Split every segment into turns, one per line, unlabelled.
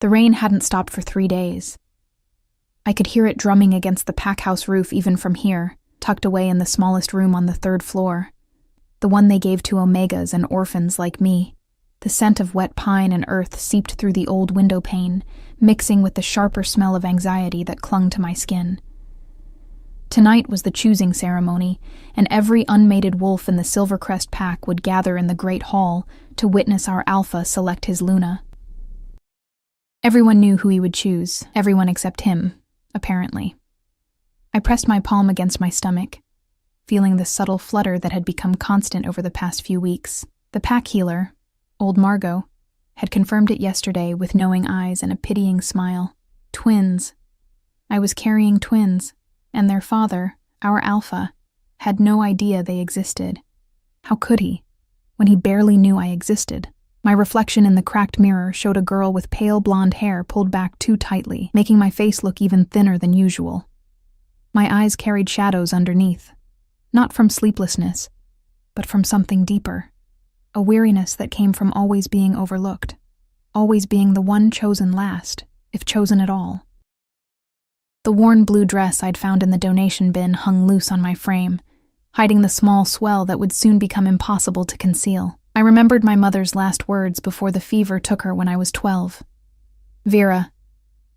The rain hadn't stopped for 3 days. I could hear it drumming against the pack house roof even from here, tucked away in the smallest room on the 3rd floor. The one they gave to omegas and orphans like me. The scent of wet pine and earth seeped through the old window pane, mixing with the sharper smell of anxiety that clung to my skin. Tonight was the choosing ceremony, and every unmated wolf in the Silvercrest pack would gather in the great hall to witness our alpha select his Luna. Everyone knew who he would choose, everyone except him, apparently. I pressed my palm against my stomach, feeling the subtle flutter that had become constant over the past few weeks. The pack healer, old Margot, had confirmed it yesterday with knowing eyes and a pitying smile. Twins. I was carrying twins, and their father, our alpha, had no idea they existed. How could he, when he barely knew I existed? My reflection in the cracked mirror showed a girl with pale blonde hair pulled back too tightly, making my face look even thinner than usual. My eyes carried shadows underneath, not from sleeplessness, but from something deeper. A weariness that came from always being overlooked, always being the one chosen last, if chosen at all. The worn blue dress I'd found in the donation bin hung loose on my frame, hiding the small swell that would soon become impossible to conceal. I remembered my mother's last words before the fever took her when I was 12. Vera,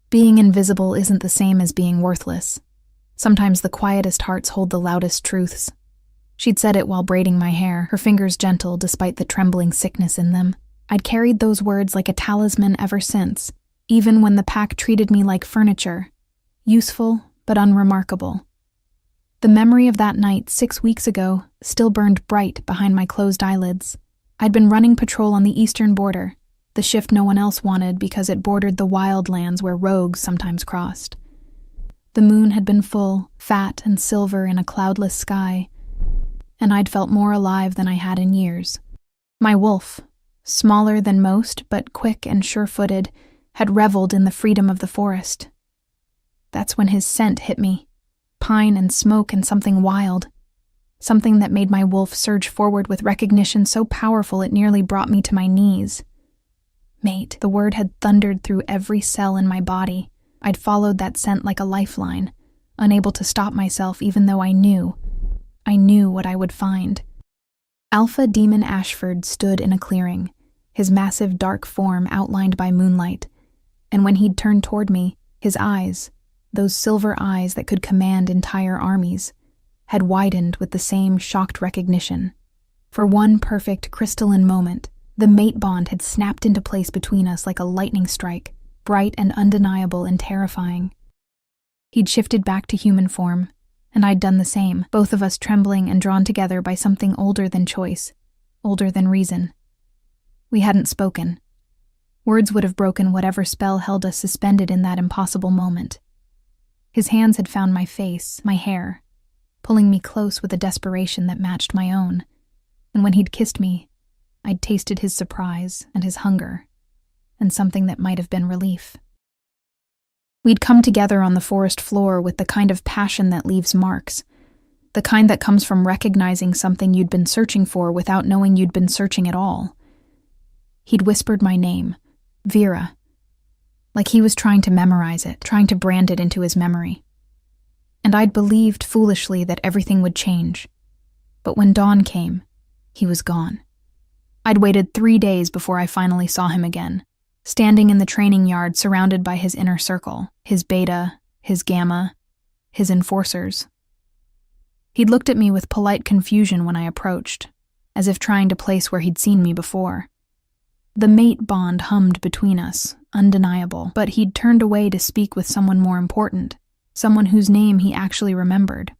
being invisible isn't the same as being worthless. Sometimes the quietest hearts hold the loudest truths. She'd said it while braiding my hair, her fingers gentle despite the trembling sickness in them. I'd carried those words like a talisman ever since, even when the pack treated me like furniture, useful but unremarkable. The memory of that night 6 weeks ago still burned bright behind my closed eyelids. I'd been running patrol on the eastern border, the shift no one else wanted because it bordered the wild lands where rogues sometimes crossed. The moon had been full, fat and silver in a cloudless sky, and I'd felt more alive than I had in years. My wolf, smaller than most but quick and sure-footed, had reveled in the freedom of the forest. That's when his scent hit me, pine and smoke and something wild. Something that made my wolf surge forward with recognition so powerful it nearly brought me to my knees. Mate, the word had thundered through every cell in my body. I'd followed that scent like a lifeline, unable to stop myself even though I knew what I would find. Alpha Demon Ashford stood in a clearing, his massive dark form outlined by moonlight, and when he'd turned toward me, his eyes, those silver eyes that could command entire armies, had widened with the same shocked recognition. For one perfect crystalline moment, the mate bond had snapped into place between us like a lightning strike, bright and undeniable and terrifying. He'd shifted back to human form, and I'd done the same, both of us trembling and drawn together by something older than choice, older than reason. We hadn't spoken. Words would have broken whatever spell held us suspended in that impossible moment. His hands had found my face, my hair, pulling me close with a desperation that matched my own, and when he'd kissed me, I'd tasted his surprise and his hunger, and something that might have been relief. We'd come together on the forest floor with the kind of passion that leaves marks, the kind that comes from recognizing something you'd been searching for without knowing you'd been searching at all. He'd whispered my name, Vera, like he was trying to memorize it, trying to brand it into his memory. And I'd believed foolishly that everything would change. But when dawn came, he was gone. I'd waited 3 days before I finally saw him again, standing in the training yard surrounded by his inner circle, his beta, his gamma, his enforcers. He'd looked at me with polite confusion when I approached, as if trying to place where he'd seen me before. The mate bond hummed between us, undeniable, but he'd turned away to speak with someone more important, someone whose name he actually remembered.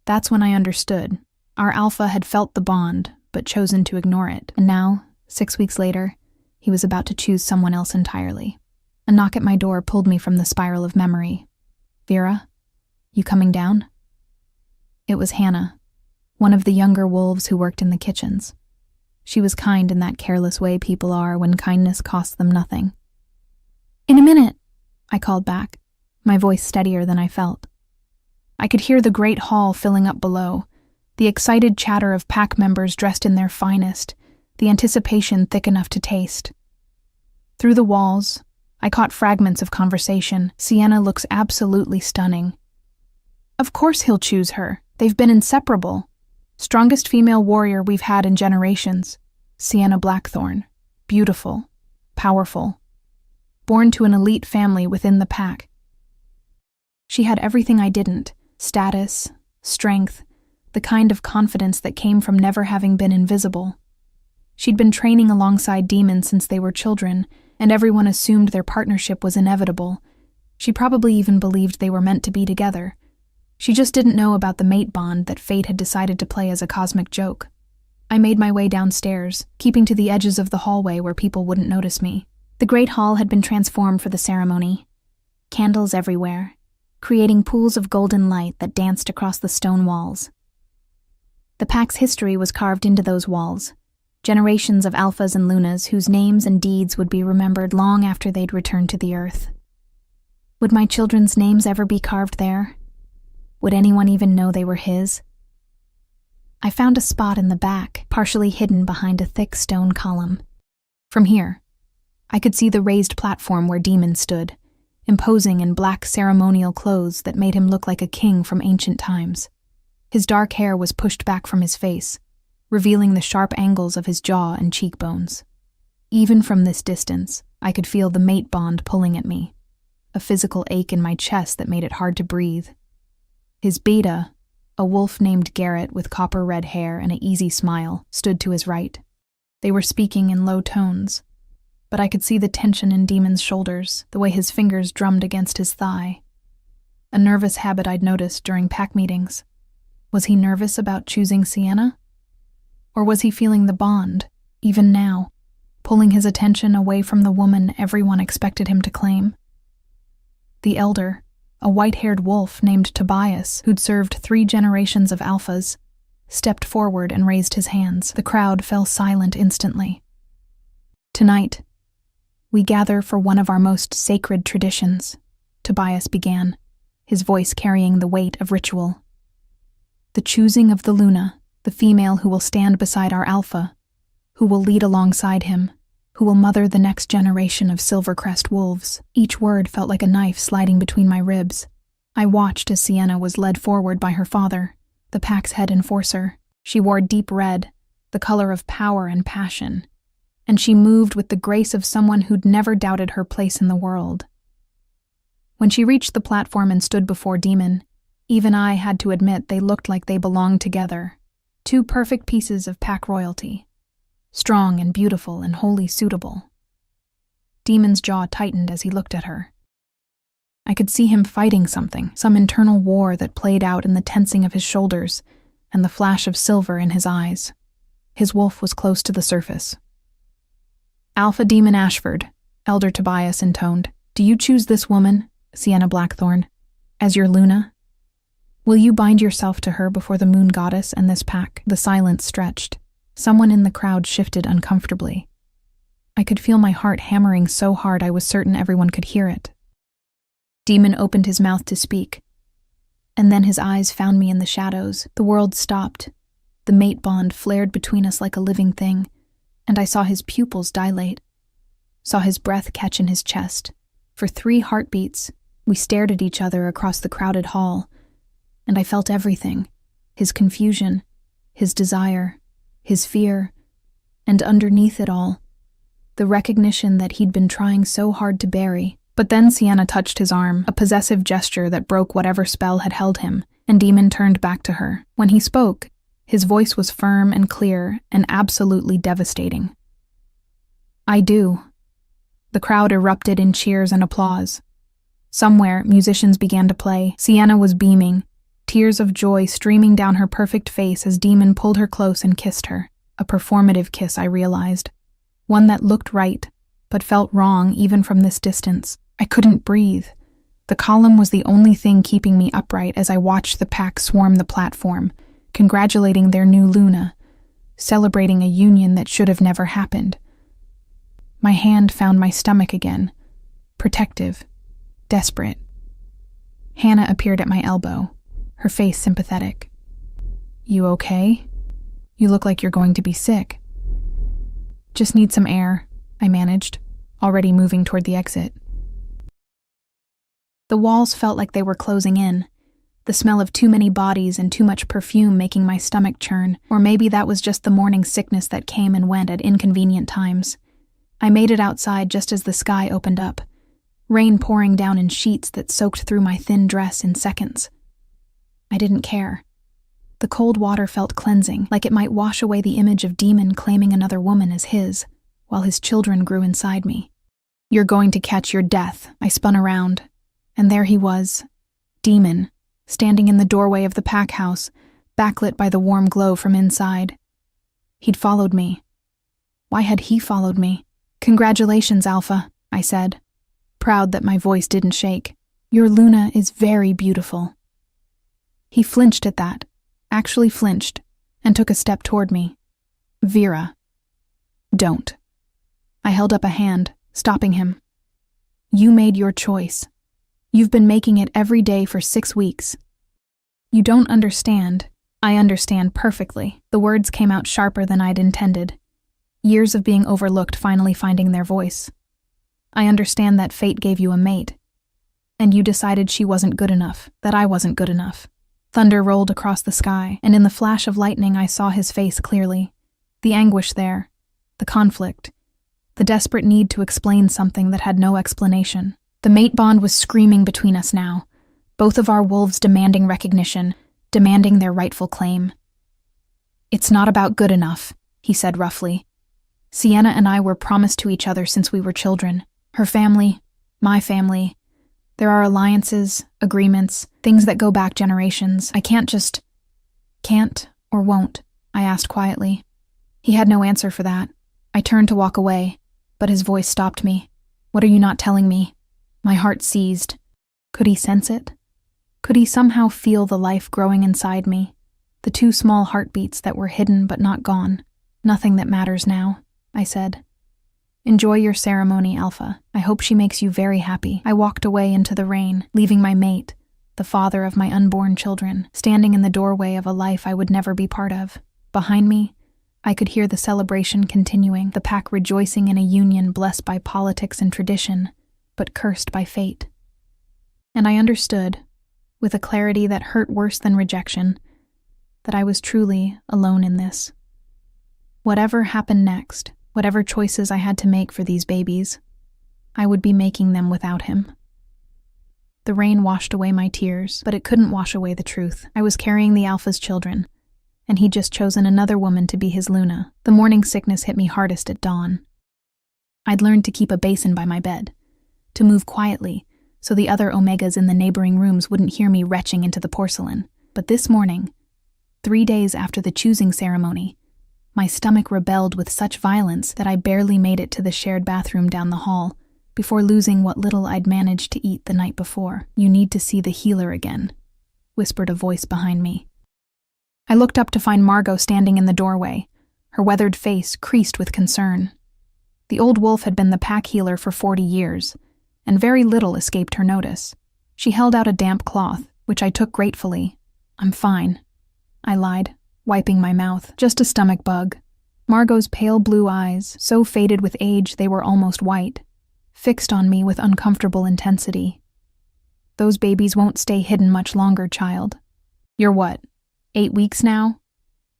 That's when I understood. Our alpha had felt the bond, but chosen to ignore it, and now, 6 weeks later, he was about to choose someone else entirely. A knock at my door pulled me from the spiral of memory. Vera, you coming down? It was Hannah, one of the younger wolves who worked in the kitchens. She was kind in that careless way people are when kindness costs them nothing. In a minute, I called back, my voice steadier than I felt. I could hear the great hall filling up below, the excited chatter of pack members dressed in their finest, the anticipation thick enough to taste. Through the walls, I caught fragments of conversation. Sienna looks absolutely stunning. Of course he'll choose her. They've been inseparable. Strongest female warrior we've had in generations. Sienna Blackthorn. Beautiful. Powerful. Born to an elite family within the pack. She had everything I didn't. Status, strength, the kind of confidence that came from never having been invisible. She'd been training alongside demons since they were children, and everyone assumed their partnership was inevitable. She probably even believed they were meant to be together. She just didn't know about the mate bond that fate had decided to play as a cosmic joke. I made my way downstairs, keeping to the edges of the hallway where people wouldn't notice me. The great hall had been transformed for the ceremony. Candles everywhere, creating pools of golden light that danced across the stone walls. The pack's history was carved into those walls. Generations of alphas and lunas whose names and deeds would be remembered long after they'd returned to the earth. Would my children's names ever be carved there? Would anyone even know they were his? I found a spot in the back, partially hidden behind a thick stone column. From here, I could see the raised platform where Demon stood, imposing in black ceremonial clothes that made him look like a king from ancient times. His dark hair was pushed back from his face, revealing the sharp angles of his jaw and cheekbones. Even from this distance, I could feel the mate bond pulling at me, a physical ache in my chest that made it hard to breathe. His beta, a wolf named Garrett with copper-red hair and an easy smile, stood to his right. They were speaking in low tones, but I could see the tension in Demon's shoulders, the way his fingers drummed against his thigh. A nervous habit I'd noticed during pack meetings. Was he nervous about choosing Sienna? Or was he feeling the bond, even now, pulling his attention away from the woman everyone expected him to claim? The elder, a white-haired wolf named Tobias, who'd served 3 generations of alphas, stepped forward and raised his hands. The crowd fell silent instantly. Tonight, we gather for one of our most sacred traditions, Tobias began, his voice carrying the weight of ritual. The choosing of the Luna, the female who will stand beside our alpha, who will lead alongside him, who will mother the next generation of Silvercrest wolves. Each word felt like a knife sliding between my ribs. I watched as Sienna was led forward by her father, the pack's head enforcer. She wore deep red, the color of power and passion, and she moved with the grace of someone who'd never doubted her place in the world. When she reached the platform and stood before Demon, even I had to admit they looked like they belonged together. 2 perfect pieces of pack royalty. Strong and beautiful and wholly suitable. Demon's jaw tightened as he looked at her. I could see him fighting something, some internal war that played out in the tensing of his shoulders and the flash of silver in his eyes. His wolf was close to the surface. Alpha Demon Ashford, Elder Tobias intoned. Do you choose this woman, Sienna Blackthorn, as your Luna? Will you bind yourself to her before the moon goddess and this pack? The silence stretched. Someone in the crowd shifted uncomfortably. I could feel my heart hammering so hard I was certain everyone could hear it. Demon opened his mouth to speak, and then his eyes found me in the shadows. The world stopped. The mate bond flared between us like a living thing, and I saw his pupils dilate, saw his breath catch in his chest. For 3 heartbeats, we stared at each other across the crowded hall, and I felt everything, his confusion, his desire, his fear, and underneath it all, the recognition that he'd been trying so hard to bury. But then Sienna touched his arm, a possessive gesture that broke whatever spell had held him, and Demon turned back to her. When he spoke, his voice was firm and clear and absolutely devastating. I do. The crowd erupted in cheers and applause. Somewhere, musicians began to play. Sienna was beaming, tears of joy streaming down her perfect face as Demon pulled her close and kissed her. A performative kiss, I realized. One that looked right, but felt wrong even from this distance. I couldn't breathe. The column was the only thing keeping me upright as I watched the pack swarm the platform, congratulating their new Luna, celebrating a union that should have never happened. My hand found my stomach again, protective, desperate. Hannah appeared at my elbow, her face sympathetic. You okay? You look like you're going to be sick. Just need some air, I managed, already moving toward the exit. The walls felt like they were closing in, the smell of too many bodies and too much perfume making my stomach churn, or maybe that was just the morning sickness that came and went at inconvenient times. I made it outside just as the sky opened up, rain pouring down in sheets that soaked through my thin dress in seconds. I didn't care. The cold water felt cleansing, like it might wash away the image of Demon claiming another woman as his, while his children grew inside me. "You're going to catch your death," I spun around, and there he was, Demon, standing in the doorway of the pack house, backlit by the warm glow from inside. He'd followed me. Why had he followed me? "Congratulations, Alpha," I said, proud that my voice didn't shake. "Your Luna is very beautiful." He flinched at that, actually flinched, and took a step toward me. "Vera, don't." I held up a hand, stopping him. "You made your choice. You've been making it every day for 6 weeks. You don't understand." "I understand perfectly." The words came out sharper than I'd intended. Years of being overlooked finally finding their voice. "I understand that fate gave you a mate, and you decided she wasn't good enough, that I wasn't good enough." Thunder rolled across the sky, and in the flash of lightning I saw his face clearly. The anguish there, the conflict, the desperate need to explain something that had no explanation. The mate bond was screaming between us now, both of our wolves demanding recognition, demanding their rightful claim. "It's not about good enough," he said roughly. "Sienna and I were promised to each other since we were children. Her family, my family. There are alliances, agreements, things that go back generations. I can't just..." "Can't or won't?" I asked quietly. He had no answer for that. I turned to walk away, but his voice stopped me. "What are you not telling me?" My heart seized. Could he sense it? Could he somehow feel the life growing inside me? The 2 small heartbeats that were hidden but not gone. "Nothing that matters now," I said. "Enjoy your ceremony, Alpha. I hope she makes you very happy." I walked away into the rain, leaving my mate, the father of my unborn children, standing in the doorway of a life I would never be part of. Behind me, I could hear the celebration continuing, the pack rejoicing in a union blessed by politics and tradition, but cursed by fate. And I understood, with a clarity that hurt worse than rejection, that I was truly alone in this. Whatever happened next, whatever choices I had to make for these babies, I would be making them without him. The rain washed away my tears, but it couldn't wash away the truth. I was carrying the Alpha's children, and he'd just chosen another woman to be his Luna. The morning sickness hit me hardest at dawn. I'd learned to keep a basin by my bed, to move quietly, so the other Omegas in the neighboring rooms wouldn't hear me retching into the porcelain. But this morning, 3 days after the choosing ceremony, my stomach rebelled with such violence that I barely made it to the shared bathroom down the hall before losing what little I'd managed to eat the night before. "You need to see the healer again," whispered a voice behind me. I looked up to find Margot standing in the doorway, her weathered face creased with concern. The old wolf had been the pack healer for 40 years, and very little escaped her notice. She held out a damp cloth, which I took gratefully. "I'm fine," I lied, wiping my mouth. "Just a stomach bug." Margot's pale blue eyes, so faded with age they were almost white, fixed on me with uncomfortable intensity. "Those babies won't stay hidden much longer, child. You're what, 8 weeks now?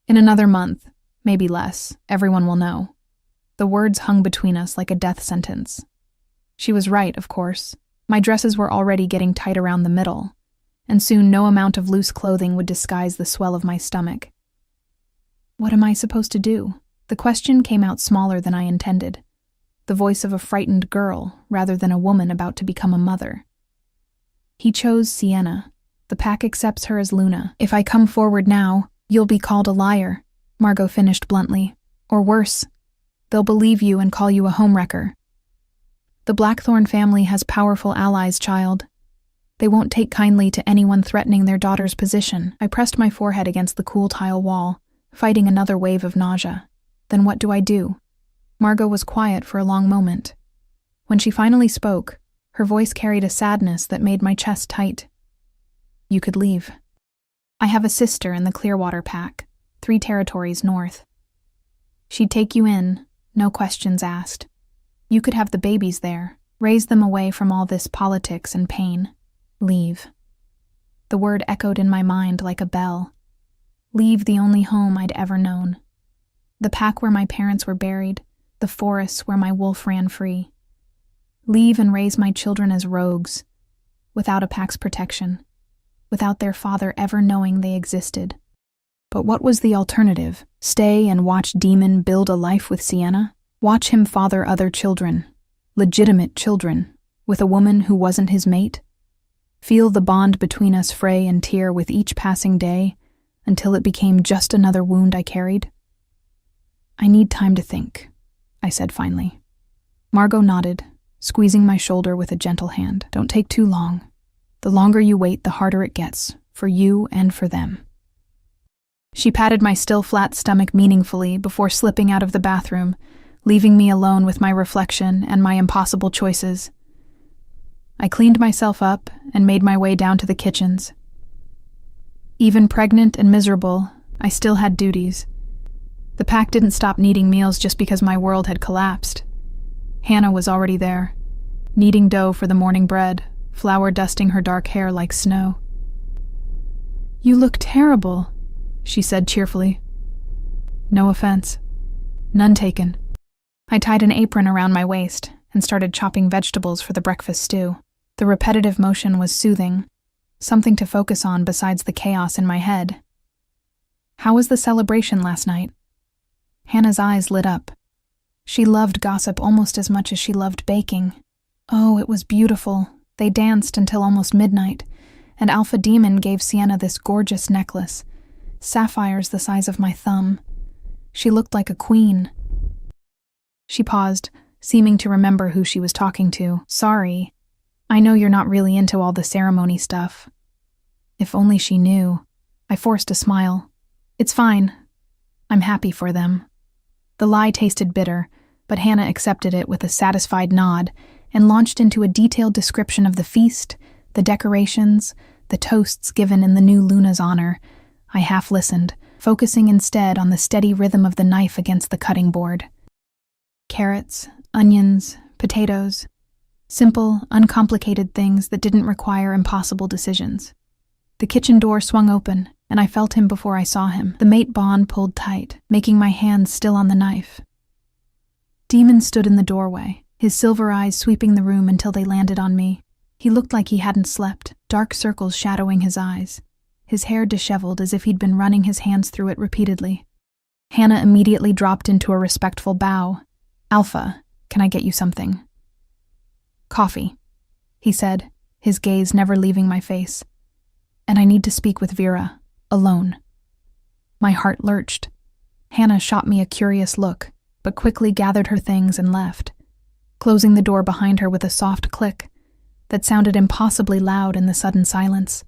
In another month, maybe less, everyone will know." The words hung between us like a death sentence. She was right, of course. My dresses were already getting tight around the middle, and soon no amount of loose clothing would disguise the swell of my stomach. What am I supposed to do? The question came out smaller than I intended, the voice of a frightened girl rather than a woman about to become a mother. "He chose Sienna. The pack accepts her as Luna. If I come forward now, you'll be called a liar," Margot finished bluntly. "Or worse, they'll believe you and call you a homewrecker. The Blackthorn family has powerful allies, child. They won't take kindly to anyone threatening their daughter's position." I pressed my forehead against the cool tile wall, fighting another wave of nausea. Then what do? Margot was quiet for a long moment. When she finally spoke, her voice carried a sadness that made my chest tight. "You could leave. I have a sister in the Clearwater Pack, 3 territories north. She'd take you in, no questions asked. You could have the babies there, raise them away from all this politics and pain. Leave. The word echoed in my mind like a bell. Leave the only home I'd ever known. The pack where my parents were buried, the forests where my wolf ran free. Leave and raise my children as rogues, without a pack's protection, without their father ever knowing they existed. But what was the alternative? Stay and watch Demon build a life with Sienna? Watch him father other children, legitimate children, with a woman who wasn't his mate? Feel the bond between us fray and tear with each passing day, until it became just another wound I carried? I need time to think, I said finally. Margot nodded, squeezing my shoulder with a gentle hand. Don't take too long. The longer you wait, the harder it gets, for you and for them. She patted my still flat stomach meaningfully before slipping out of the bathroom, leaving me alone with my reflection and my impossible choices. I cleaned myself up and made my way down to the kitchens. Even pregnant and miserable, I still had duties. The pack didn't stop needing meals just because my world had collapsed. Hannah was already there, kneading dough for the morning bread, flour dusting her dark hair like snow. "You look terrible," she said cheerfully. No offense. None taken. I tied an apron around my waist and started chopping vegetables for the breakfast stew. The repetitive motion was soothing, something to focus on besides the chaos in my head. "How was the celebration last night?" Hannah's eyes lit up. She loved gossip almost as much as she loved baking. "Oh, it was beautiful. They danced until almost midnight, and Alpha Demon gave Sienna this gorgeous necklace, sapphires the size of my thumb. She looked like a queen." She paused, seeming to remember who she was talking to. "Sorry. I know you're not really into all the ceremony stuff." If only she knew. I forced a smile. "It's fine. I'm happy for them." The lie tasted bitter, but Hannah accepted it with a satisfied nod and launched into a detailed description of the feast, the decorations, the toasts given in the new Luna's honor. I half listened, focusing instead on the steady rhythm of the knife against the cutting board. Carrots, onions, potatoes. Simple, uncomplicated things that didn't require impossible decisions. The kitchen door swung open, and I felt him before I saw him. The mate bond pulled tight, making my hands still on the knife. Demon stood in the doorway, his silver eyes sweeping the room until they landed on me. He looked like he hadn't slept, dark circles shadowing his eyes, his hair disheveled as if he'd been running his hands through it repeatedly. Hannah immediately dropped into a respectful bow. "Alpha, can I get you something?" "Coffee," he said, his gaze never leaving my face. "And I need to speak with Vera, alone." My heart lurched. Hannah shot me a curious look, but quickly gathered her things and left, closing the door behind her with a soft click that sounded impossibly loud in the sudden silence.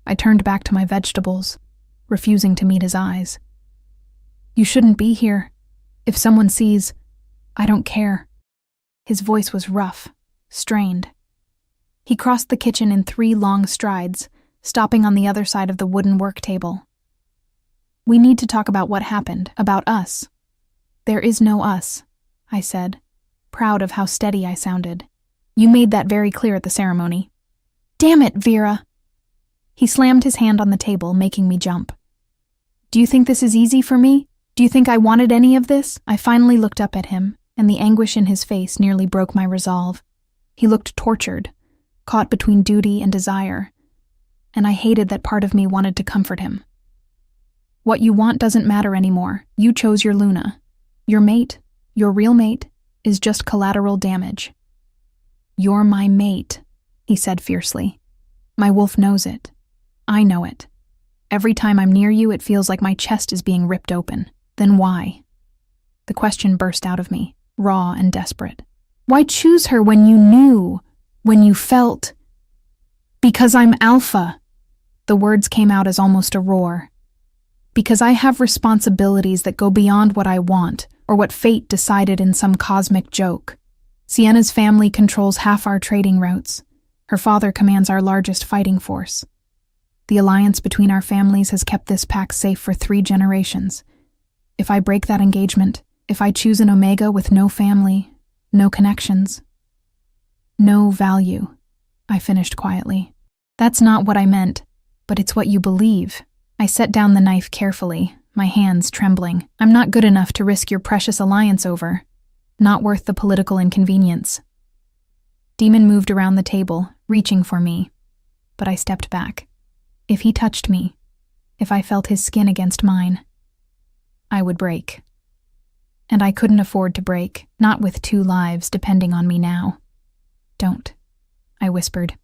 I turned back to my vegetables, refusing to meet his eyes. "You shouldn't be here. If someone sees, I don't care." His voice was rough, strained. He crossed the kitchen in 3 long strides, stopping on the other side of the wooden work table. "We need to talk about what happened, about us." "There is no us," I said, proud of how steady I sounded. "You made that very clear at the ceremony." "Damn it, Vera!" He slammed his hand on the table, making me jump. "Do you think this is easy for me? Do you think I wanted any of this?" I finally looked up at him, and the anguish in his face nearly broke my resolve. He looked tortured, caught between duty and desire, and I hated that part of me wanted to comfort him. "What you want doesn't matter anymore. You chose your Luna. Your mate, your real mate, is just collateral damage." "You're my mate," he said fiercely. "My wolf knows it. I know it. Every time I'm near you, it feels like my chest is being ripped open. Then why?" The question burst out of me, raw and desperate. "Why choose her when you knew, when you felt?" "Because I'm Alpha." The words came out as almost a roar. "Because I have responsibilities that go beyond what I want or what fate decided in some cosmic joke. Sienna's family controls half our trading routes. Her father commands our largest fighting force. The alliance between our families has kept this pack safe for 3 generations. If I break that engagement, if I choose an Omega with no family, no connections, no value," I finished quietly. That's not what I meant, but it's what you believe. I set down the knife carefully, my hands trembling. I'm not good enough to risk your precious alliance over. Not worth the political inconvenience. Demon moved around the table, reaching for me, but I stepped back. If he touched me, if I felt his skin against mine, I would break. And I couldn't afford to break, not with 2 lives depending on me now. Don't, I whispered.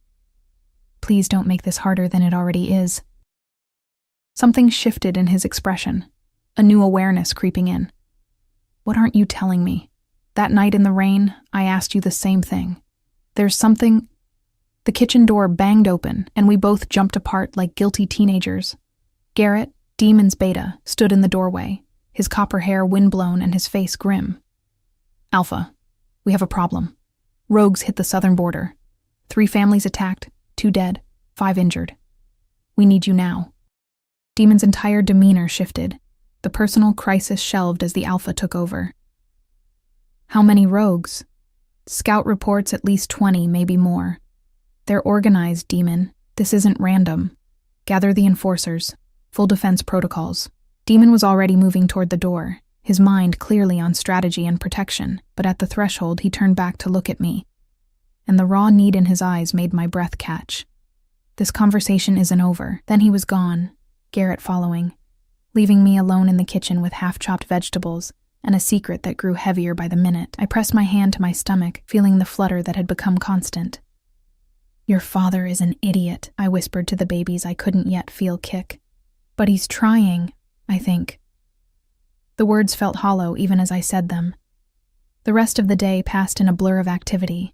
Please don't make this harder than it already is. Something shifted in his expression, a new awareness creeping in. What aren't you telling me? That night in the rain, I asked you the same thing. There's something... The kitchen door banged open, and we both jumped apart like guilty teenagers. Garrett, Demon's beta, stood in the doorway, his copper hair windblown and his face grim. Alpha, we have a problem. Rogues hit the southern border. 3 families attacked, 2 dead, 5 injured. We need you now. Demon's entire demeanor shifted. The personal crisis shelved as the Alpha took over. How many rogues? Scout reports at least 20, maybe more. They're organized, Demon. This isn't random. Gather the enforcers. Full defense protocols. Demon was already moving toward the door, his mind clearly on strategy and protection, but at the threshold he turned back to look at me. And the raw need in his eyes made my breath catch. This conversation isn't over. Then he was gone, Garrett following, leaving me alone in the kitchen with half-chopped vegetables and a secret that grew heavier by the minute. I pressed my hand to my stomach, feeling the flutter that had become constant. Your father is an idiot, I whispered to the babies I couldn't yet feel kick. But he's trying, I think. The words felt hollow even as I said them. The rest of the day passed in a blur of activity.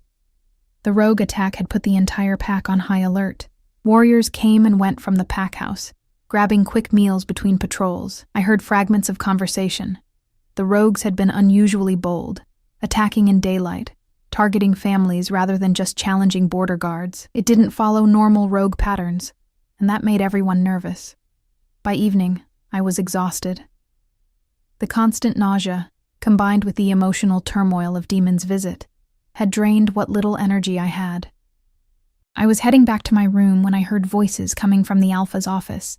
The rogue attack had put the entire pack on high alert. Warriors came and went from the pack house, grabbing quick meals between patrols. I heard fragments of conversation. The rogues had been unusually bold, attacking in daylight, targeting families rather than just challenging border guards. It didn't follow normal rogue patterns, and that made everyone nervous. By evening, I was exhausted. The constant nausea, combined with the emotional turmoil of Demon's visit, had drained what little energy I had. I was heading back to my room when I heard voices coming from the Alpha's office.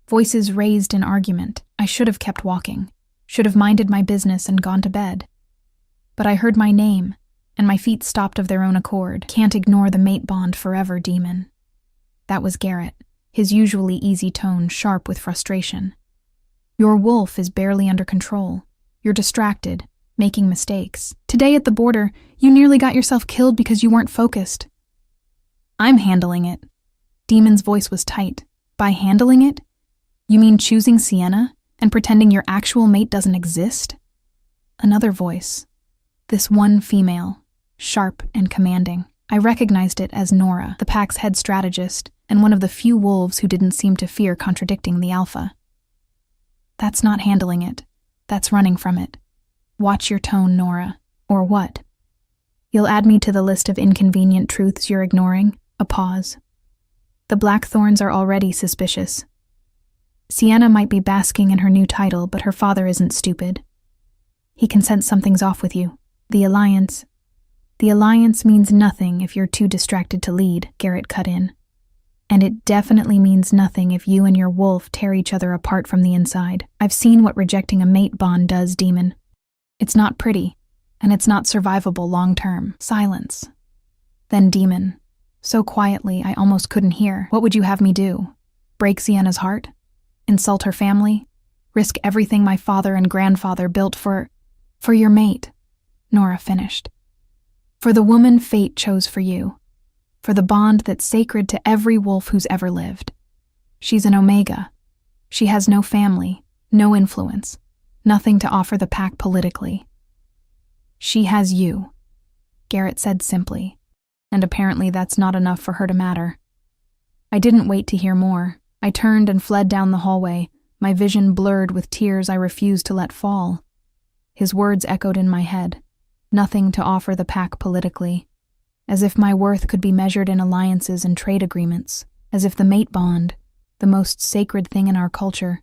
Voices raised in argument. I should have kept walking, should have minded my business and gone to bed. But I heard my name, and my feet stopped of their own accord. Can't ignore the mate bond forever, Demon. That was Garrett, his usually easy tone sharp with frustration. Your wolf is barely under control. You're distracted, making mistakes. Today at the border, you nearly got yourself killed because you weren't focused. I'm handling it. Demon's voice was tight. By handling it, you mean choosing Sienna and pretending your actual mate doesn't exist? Another voice. This one female, sharp and commanding. I recognized it as Nora, the pack's head strategist, and one of the few wolves who didn't seem to fear contradicting the Alpha. That's not handling it. That's running from it. Watch your tone, Nora. Or what? You'll add me to the list of inconvenient truths you're ignoring? A pause. The Blackthorns are already suspicious. Sienna might be basking in her new title, but her father isn't stupid. He can sense something's off with you. The Alliance means nothing if you're too distracted to lead, Garrett cut in. And it definitely means nothing if you and your wolf tear each other apart from the inside. I've seen what rejecting a mate bond does, Demon. It's not pretty, and it's not survivable long-term. Silence. Then Demon, so quietly I almost couldn't hear. What would you have me do? Break Sienna's heart? Insult her family? Risk everything my father and grandfather built for your mate? Nora finished. For the woman fate chose for you. For the bond that's sacred to every wolf who's ever lived. She's an Omega. She has no family, no influence, nothing to offer the pack politically. She has you, Garrett said simply, and apparently that's not enough for her to matter. I didn't wait to hear more. I turned and fled down the hallway, my vision blurred with tears I refused to let fall. His words echoed in my head. Nothing to offer the pack politically. As if my worth could be measured in alliances and trade agreements. As if the mate bond, the most sacred thing in our culture,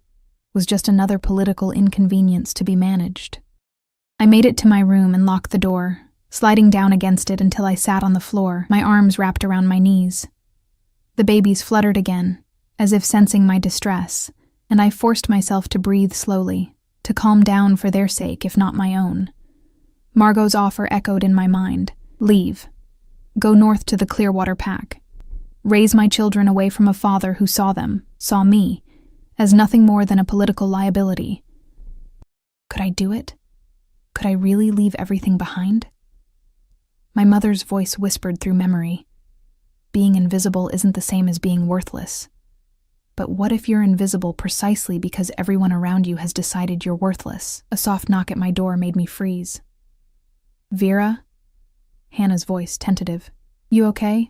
was just another political inconvenience to be managed. I made it to my room and locked the door, sliding down against it until I sat on the floor, my arms wrapped around my knees. The babies fluttered again, as if sensing my distress, and I forced myself to breathe slowly, to calm down for their sake if not my own. Margot's offer echoed in my mind. Leave. Go north to the Clearwater Pack. Raise my children away from a father who saw them, saw me, as nothing more than a political liability. Could I do it? Could I really leave everything behind? My mother's voice whispered through memory. Being invisible isn't the same as being worthless. But what if you're invisible precisely because everyone around you has decided you're worthless? A soft knock at my door made me freeze. Vera? Hannah's voice, tentative. You okay?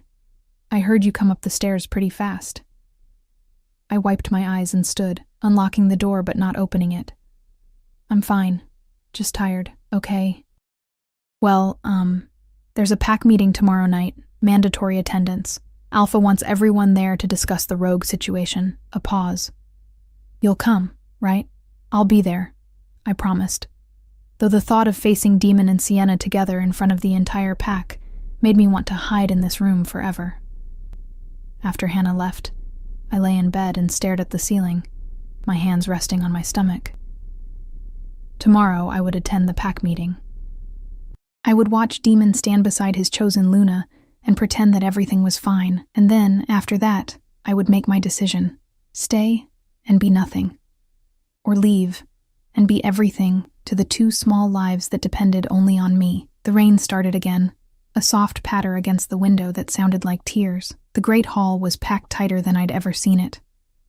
I heard you come up the stairs pretty fast. I wiped my eyes and stood, unlocking the door but not opening it. I'm fine. Just tired. Okay. Well, there's a pack meeting tomorrow night. Mandatory attendance. Alpha wants everyone there to discuss the rogue situation. A pause. You'll come, right? I'll be there. I promised. Though the thought of facing Demon and Sienna together in front of the entire pack made me want to hide in this room forever. After Hannah left, I lay in bed and stared at the ceiling, my hands resting on my stomach. Tomorrow I would attend the pack meeting. I would watch Demon stand beside his chosen Luna and pretend that everything was fine, and then, after that, I would make my decision. Stay and be nothing. Or leave and be everything to the 2 small lives that depended only on me. The rain started again, a soft patter against the window that sounded like tears. The great hall was packed tighter than I'd ever seen it.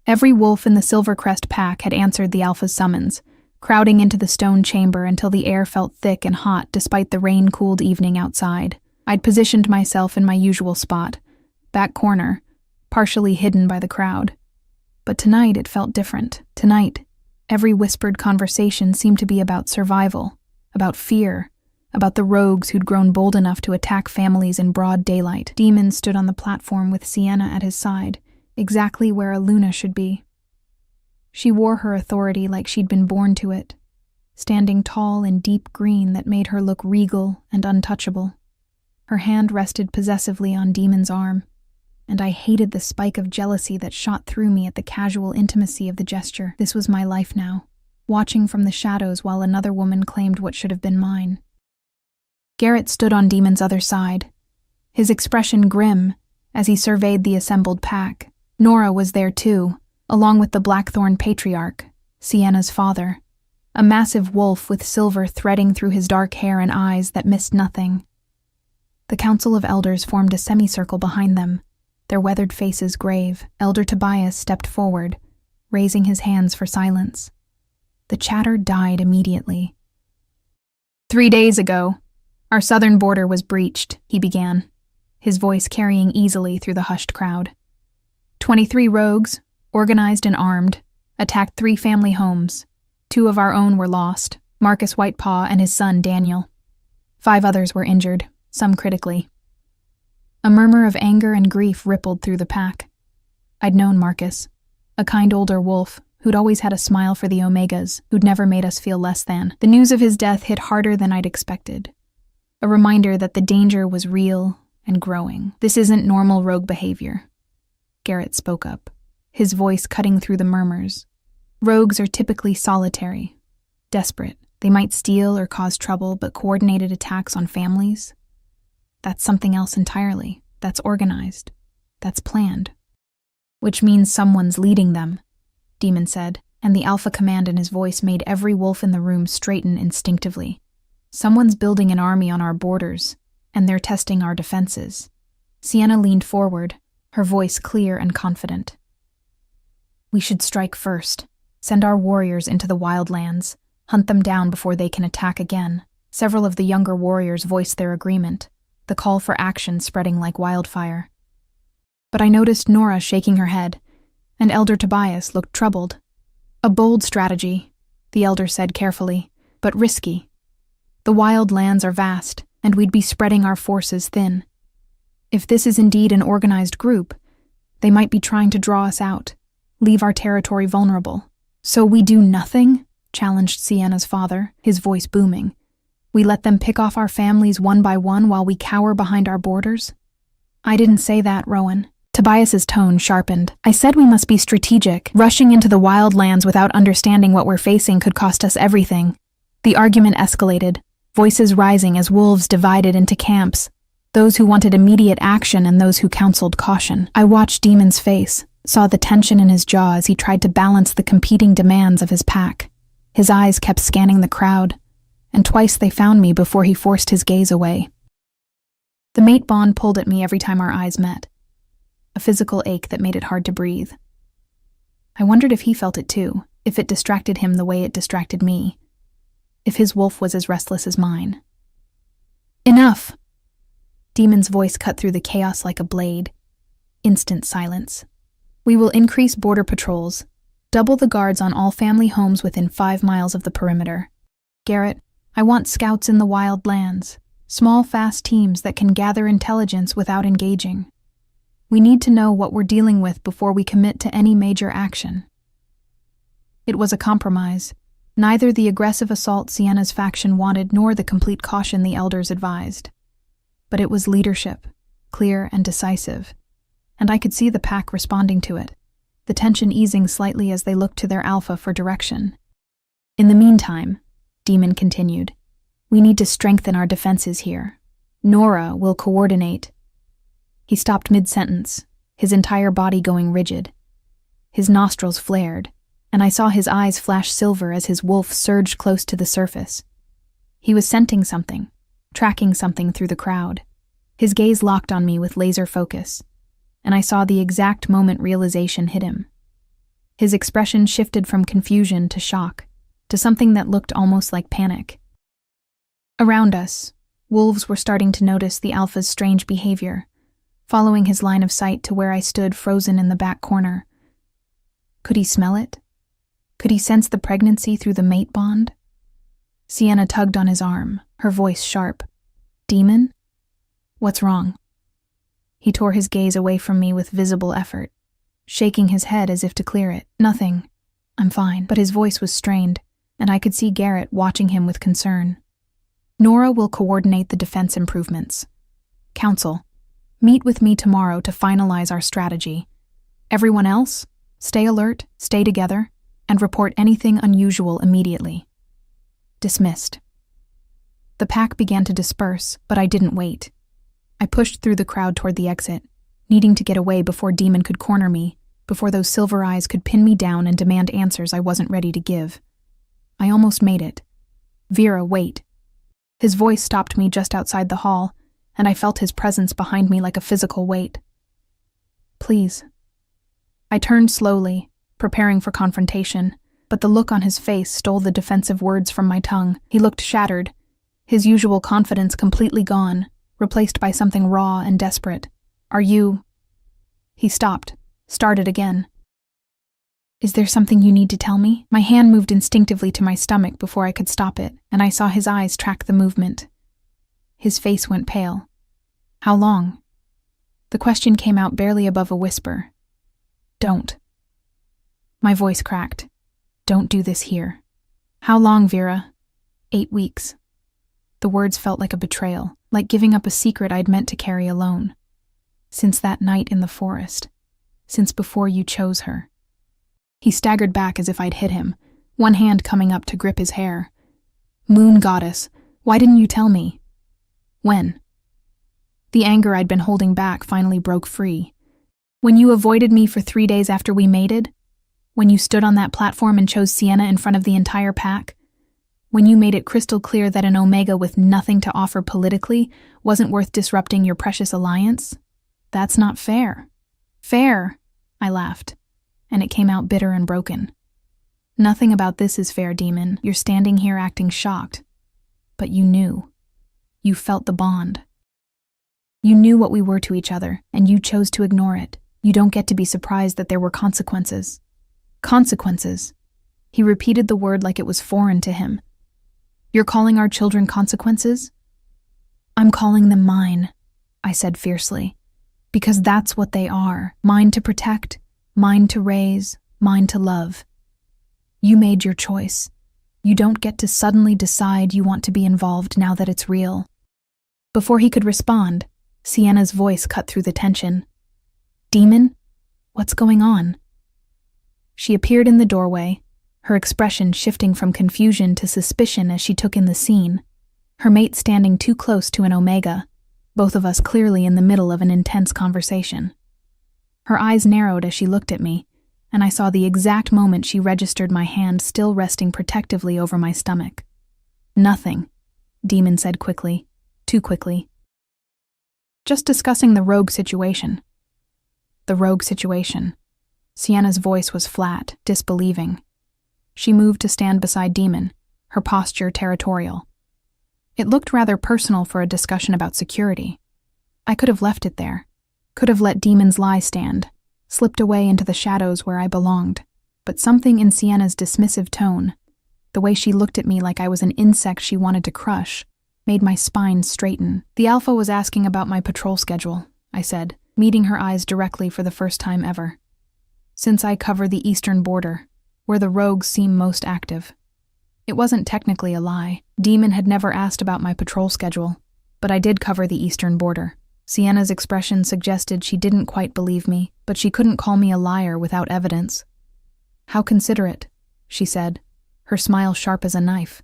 Every wolf in the Silvercrest pack had answered the Alpha's summons, crowding into the stone chamber until the air felt thick and hot despite the rain-cooled evening outside. I'd positioned myself in my usual spot, back corner, partially hidden by the crowd. But tonight it felt different. Tonight, every whispered conversation seemed to be about survival, about fear, about the rogues who'd grown bold enough to attack families in broad daylight. Demon stood on the platform with Sienna at his side, exactly where a Luna should be. She wore her authority like she'd been born to it, standing tall in deep green that made her look regal and untouchable. Her hand rested possessively on Demon's arm, and I hated the spike of jealousy that shot through me at the casual intimacy of the gesture. This was my life now, watching from the shadows while another woman claimed what should have been mine. Garrett stood on Demon's other side, his expression grim as he surveyed the assembled pack. Nora was there too, along with the Blackthorn Patriarch, Sienna's father, a massive wolf with silver threading through his dark hair and eyes that missed nothing. The Council of Elders formed a semicircle behind them, their weathered faces grave. Elder Tobias stepped forward, raising his hands for silence. The chatter died immediately. 3 days ago, our southern border was breached, he began, his voice carrying easily through the hushed crowd. 23 rogues, organized and armed, attacked 3 family homes. 2 of our own were lost, Marcus Whitepaw and his son Daniel. 5 others were injured, some critically. A murmur of anger and grief rippled through the pack. I'd known Marcus, a kind older wolf who'd always had a smile for the Omegas, who'd never made us feel less than. The news of his death hit harder than I'd expected. A reminder that the danger was real and growing. This isn't normal rogue behavior. Garrett spoke up, his voice cutting through the murmurs. Rogues are typically solitary, desperate. They might steal or cause trouble, but coordinated attacks on families? That's something else entirely. That's organized. That's planned. Which means someone's leading them, Demon said, and the alpha command in his voice made every wolf in the room straighten instinctively. Someone's building an army on our borders, and they're testing our defenses. Sienna leaned forward, her voice clear and confident. We should strike first, send our warriors into the wildlands, hunt them down before they can attack again. Several of the younger warriors voiced their agreement, the call for action spreading like wildfire. But I noticed Nora shaking her head, and Elder Tobias looked troubled. A bold strategy, the elder said carefully, but risky. The wildlands are vast, and we'd be spreading our forces thin. If this is indeed an organized group, they might be trying to draw us out, leave our territory vulnerable. So we do nothing? Challenged Sienna's father, his voice booming. We let them pick off our families one by one while we cower behind our borders? I didn't say that, Rowan. Tobias's tone sharpened. I said we must be strategic. Rushing into the wild lands without understanding what we're facing could cost us everything. The argument escalated, voices rising as wolves divided into camps, those who wanted immediate action and those who counseled caution. I watched Demon's face, saw the tension in his jaw as he tried to balance the competing demands of his pack. His eyes kept scanning the crowd, and twice they found me before he forced his gaze away. The mate bond pulled at me every time our eyes met, a physical ache that made it hard to breathe. I wondered if he felt it too, if it distracted him the way it distracted me, if his wolf was as restless as mine. Enough! Demon's voice cut through the chaos like a blade. Instant silence. We will increase border patrols, double the guards on all family homes within 5 miles of the perimeter. Garrett, I want scouts in the wild lands, small, fast teams that can gather intelligence without engaging. We need to know what we're dealing with before we commit to any major action. It was a compromise. Neither the aggressive assault Sienna's faction wanted nor the complete caution the elders advised. But it was leadership, clear and decisive, and I could see the pack responding to it, the tension easing slightly as they looked to their alpha for direction. In the meantime, Demon continued, we need to strengthen our defenses here. Nora will coordinate. He stopped mid-sentence, his entire body going rigid. His nostrils flared, and I saw his eyes flash silver as his wolf surged close to the surface. He was scenting something, tracking something through the crowd. His gaze locked on me with laser focus, and I saw the exact moment realization hit him. His expression shifted from confusion to shock, to something that looked almost like panic. Around us, wolves were starting to notice the alpha's strange behavior, following his line of sight to where I stood frozen in the back corner. Could he smell it? Could he sense the pregnancy through the mate bond? Sienna tugged on his arm, her voice sharp. Demon? What's wrong? He tore his gaze away from me with visible effort, shaking his head as if to clear it. Nothing. I'm fine. But his voice was strained, and I could see Garrett watching him with concern. Nora will coordinate the defense improvements. Council, meet with me tomorrow to finalize our strategy. Everyone else, stay alert, stay together, and report anything unusual immediately. Dismissed. The pack began to disperse, but I didn't wait. I pushed through the crowd toward the exit, needing to get away before Demon could corner me, before those silver eyes could pin me down and demand answers I wasn't ready to give. I almost made it. Vera, wait. His voice stopped me just outside the hall, and I felt his presence behind me like a physical weight. Please. I turned slowly, preparing for confrontation, but the look on his face stole the defensive words from my tongue. He looked shattered, his usual confidence completely gone, replaced by something raw and desperate. Are you... He stopped, started again. Is there something you need to tell me? My hand moved instinctively to my stomach before I could stop it, and I saw his eyes track the movement. His face went pale. How long? The question came out barely above a whisper. Don't. My voice cracked. Don't do this here. How long, Vera? 8 weeks. The words felt like a betrayal, like giving up a secret I'd meant to carry alone. Since that night in the forest. Since before you chose her. He staggered back as if I'd hit him, one hand coming up to grip his hair. Moon goddess, why didn't you tell me? When? The anger I'd been holding back finally broke free. When you avoided me for 3 days after we mated? When you stood on that platform and chose Sienna in front of the entire pack? When you made it crystal clear that an Omega with nothing to offer politically wasn't worth disrupting your precious alliance? That's not fair. Fair, I laughed, and it came out bitter and broken. Nothing about this is fair, Demon. You're standing here acting shocked. But you knew. You felt the bond. You knew what we were to each other, and you chose to ignore it. You don't get to be surprised that there were consequences. Consequences. He repeated the word like it was foreign to him. You're calling our children consequences? I'm calling them mine, I said fiercely. Because that's what they are. Mine to protect, mine to raise, mine to love. You made your choice. You don't get to suddenly decide you want to be involved now that it's real. Before he could respond, Sienna's voice cut through the tension. Demon? What's going on? She appeared in the doorway, her expression shifting from confusion to suspicion as she took in the scene, her mate standing too close to an Omega, both of us clearly in the middle of an intense conversation. Her eyes narrowed as she looked at me, and I saw the exact moment she registered my hand still resting protectively over my stomach. Nothing, Demon said quickly, too quickly. Just discussing the rogue situation. The rogue situation. Sienna's voice was flat, disbelieving. She moved to stand beside Demon, her posture territorial. It looked rather personal for a discussion about security. I could have left it there, could have let Demon's lie stand, slipped away into the shadows where I belonged, but something in Sienna's dismissive tone, the way she looked at me like I was an insect she wanted to crush, made my spine straighten. The Alpha was asking about my patrol schedule, I said, meeting her eyes directly for the first time ever. Since I cover the eastern border, where the rogues seem most active. It wasn't technically a lie. Demon had never asked about my patrol schedule, but I did cover the eastern border. Sienna's expression suggested she didn't quite believe me, but she couldn't call me a liar without evidence. How considerate, she said, her smile sharp as a knife.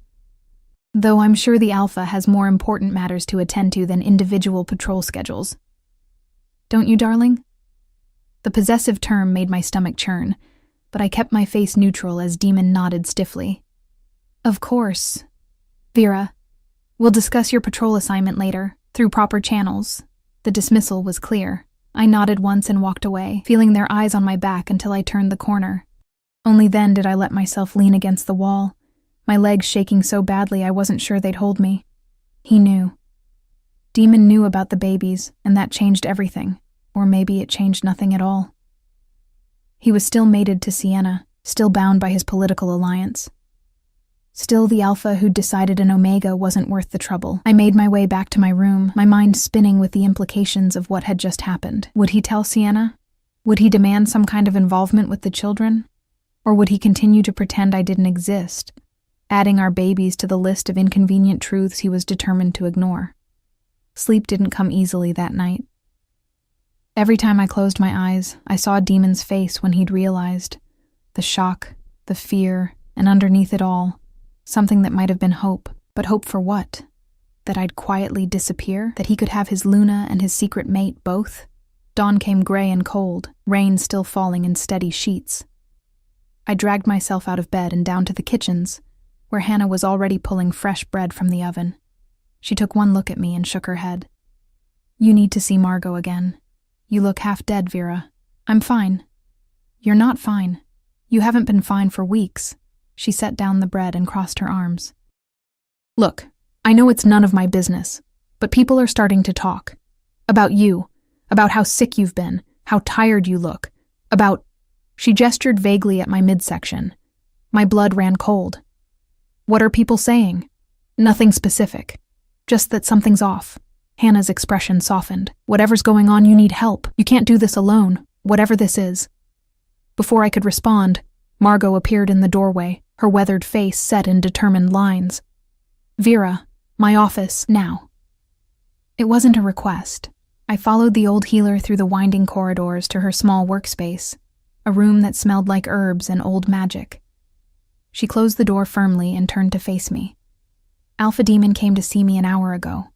Though I'm sure the Alpha has more important matters to attend to than individual patrol schedules. Don't you, darling? The possessive term made my stomach churn, but I kept my face neutral as Demon nodded stiffly. Of course. Vera, we'll discuss your patrol assignment later, through proper channels. The dismissal was clear. I nodded once and walked away, feeling their eyes on my back until I turned the corner. Only then did I let myself lean against the wall, my legs shaking so badly I wasn't sure they'd hold me. He knew. Demon knew about the babies, and that changed everything, or maybe it changed nothing at all. He was still mated to Sienna, still bound by his political alliance. Still the Alpha who'd decided an Omega wasn't worth the trouble. I made my way back to my room, my mind spinning with the implications of what had just happened. Would he tell Sienna? Would he demand some kind of involvement with the children? Or would he continue to pretend I didn't exist, adding our babies to the list of inconvenient truths he was determined to ignore? Sleep didn't come easily that night. Every time I closed my eyes, I saw Demon's face when he'd realized. The shock, the fear, and underneath it all, something that might have been hope. But hope for what? That I'd quietly disappear? That he could have his Luna and his secret mate both? Dawn came gray and cold, rain still falling in steady sheets. I dragged myself out of bed and down to the kitchens, where Hannah was already pulling fresh bread from the oven. She took one look at me and shook her head. You need to see Margot again. You look half dead, Vera. I'm fine. You're not fine. You haven't been fine for weeks. She set down the bread and crossed her arms. Look, I know it's none of my business, but people are starting to talk. About you, about how sick you've been, how tired you look, about... She gestured vaguely at my midsection. My blood ran cold. What are people saying? Nothing specific. Just that something's off. Hannah's expression softened. Whatever's going on, you need help. You can't do this alone, whatever this is. Before I could respond, Margot appeared in the doorway, her weathered face set in determined lines. Vera, my office, now. It wasn't a request. I followed the old healer through the winding corridors to her small workspace, a room that smelled like herbs and old magic. She closed the door firmly and turned to face me. Alpha Demon came to see me an hour ago,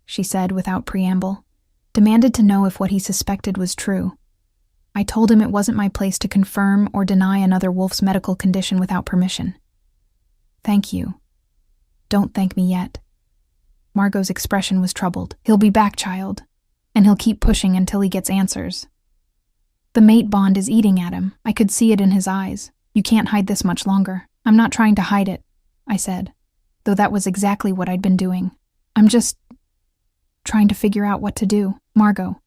she said without preamble, demanded to know if what he suspected was true. I told him it wasn't my place to confirm or deny another wolf's medical condition without permission. Thank you. Don't thank me yet. Margot's expression was troubled. He'll be back, child, and he'll keep pushing until he gets answers. The mate bond is eating at him. I could see it in his eyes. You can't hide this much longer. I'm not trying to hide it, I said, though that was exactly what I'd been doing. I'm just trying to figure out what to do. Margot,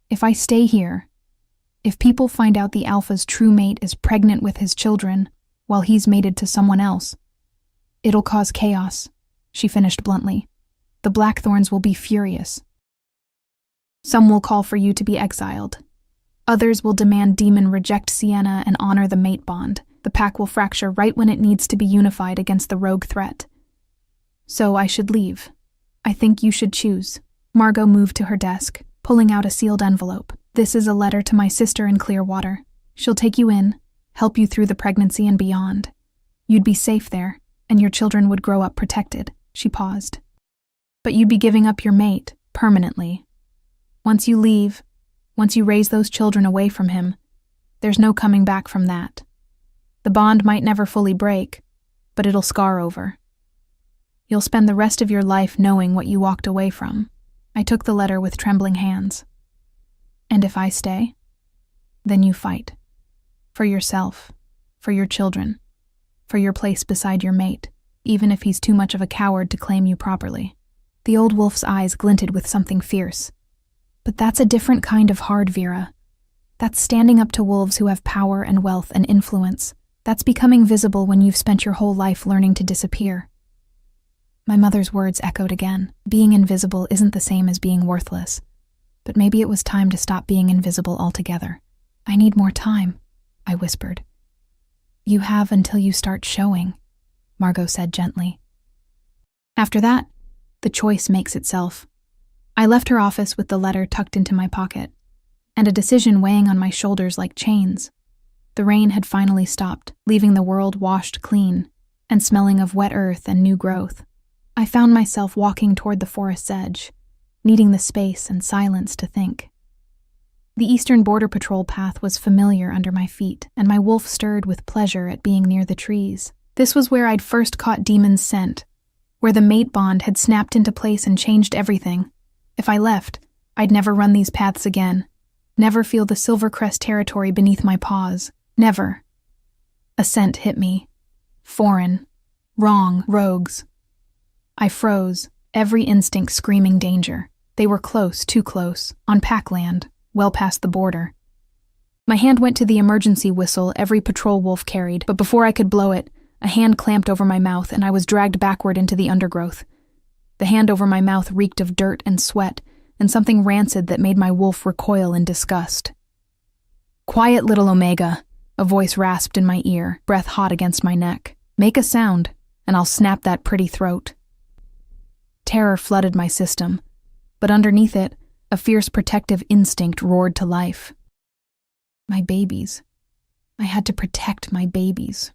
if I stay here, if people find out the Alpha's true mate is pregnant with his children while he's mated to someone else, it'll cause chaos, she finished bluntly. The Blackthorns will be furious. Some will call for you to be exiled. Others will demand Demon reject Sienna and honor the mate bond. The pack will fracture right when it needs to be unified against the rogue threat. So I should leave. I think you should choose. Margot moved to her desk, pulling out a sealed envelope. This is a letter to my sister in Clearwater. She'll take you in, help you through the pregnancy and beyond. You'd be safe there, and your children would grow up protected." She paused. "But you'd be giving up your mate, permanently. Once you leave, once you raise those children away from him, there's no coming back from that. The bond might never fully break, but it'll scar over. You'll spend the rest of your life knowing what you walked away from." I took the letter with trembling hands. "And if I stay? Then you fight. For yourself, for your children, for your place beside your mate, even if he's too much of a coward to claim you properly." The old wolf's eyes glinted with something fierce. "But that's a different kind of hard, Vera. That's standing up to wolves who have power and wealth and influence. That's becoming visible when you've spent your whole life learning to disappear." My mother's words echoed again. Being invisible isn't the same as being worthless. But maybe it was time to stop being invisible altogether. "I need more time," I whispered. "You have until you start showing," Margot said gently. After that, the choice makes itself. I left her office with the letter tucked into my pocket, and a decision weighing on my shoulders like chains. The rain had finally stopped, leaving the world washed clean and smelling of wet earth and new growth. I found myself walking toward the forest's edge, needing the space and silence to think. The Eastern Border Patrol path was familiar under my feet, and my wolf stirred with pleasure at being near the trees. This was where I'd first caught Demon's scent, where the mate bond had snapped into place and changed everything. If I left, I'd never run these paths again, never feel the Silvercrest territory beneath my paws, never. A scent hit me. Foreign. Wrong. Rogues. I froze, every instinct screaming danger. They were close, too close, on packland, well past the border. My hand went to the emergency whistle every patrol wolf carried, but before I could blow it, a hand clamped over my mouth and I was dragged backward into the undergrowth. The hand over my mouth reeked of dirt and sweat, and something rancid that made my wolf recoil in disgust. "Quiet, little Omega," a voice rasped in my ear, breath hot against my neck. "Make a sound, and I'll snap that pretty throat." Terror flooded my system, but underneath it, a fierce protective instinct roared to life. My babies. I had to protect my babies.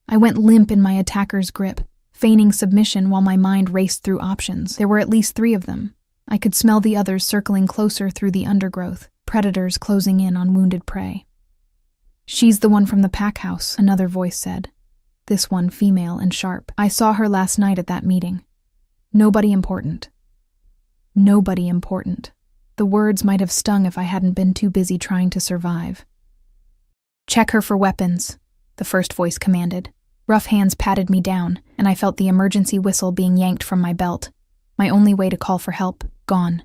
I went limp in my attacker's grip, feigning submission while my mind raced through options. There were at least 3 of them. I could smell the others circling closer through the undergrowth, predators closing in on wounded prey. "She's the one from the pack house," another voice said. This one female and sharp. "I saw her last night at that meeting. Nobody important." Nobody important. The words might have stung if I hadn't been too busy trying to survive. "Check her for weapons," the first voice commanded. Rough hands patted me down, and I felt the emergency whistle being yanked from my belt. My only way to call for help, gone.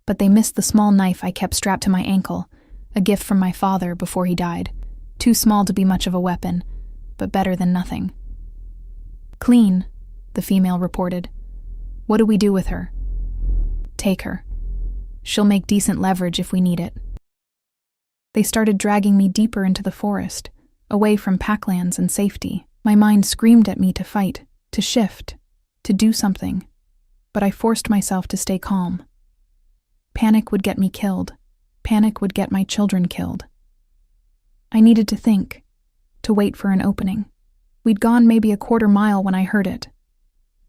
But they missed the small knife I kept strapped to my ankle, a gift from my father before he died. Too small to be much of a weapon, but better than nothing. "Clean," the female reported. "What do we do with her?" "Take her. She'll make decent leverage if we need it." They started dragging me deeper into the forest, away from packlands and safety. My mind screamed at me to fight, to shift, to do something, but I forced myself to stay calm. Panic would get me killed. Panic would get my children killed. I needed to think, to wait for an opening. We'd gone maybe a quarter mile when I heard it.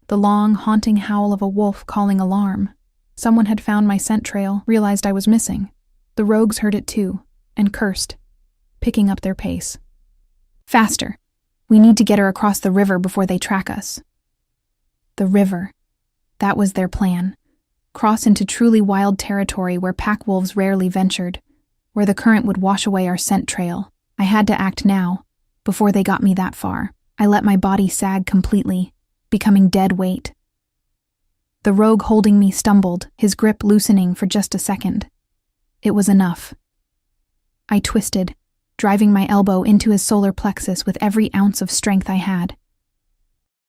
The long, haunting howl of a wolf calling alarm. Someone had found my scent trail, realized I was missing. The rogues heard it too, and cursed, picking up their pace. "Faster! We need to get her across the river before they track us." The river. That was their plan. Cross into truly wild territory where pack wolves rarely ventured, where the current would wash away our scent trail. I had to act now, before they got me that far. I let my body sag completely, becoming dead weight. The rogue holding me stumbled, his grip loosening for just a second. It was enough. I twisted, driving my elbow into his solar plexus with every ounce of strength I had.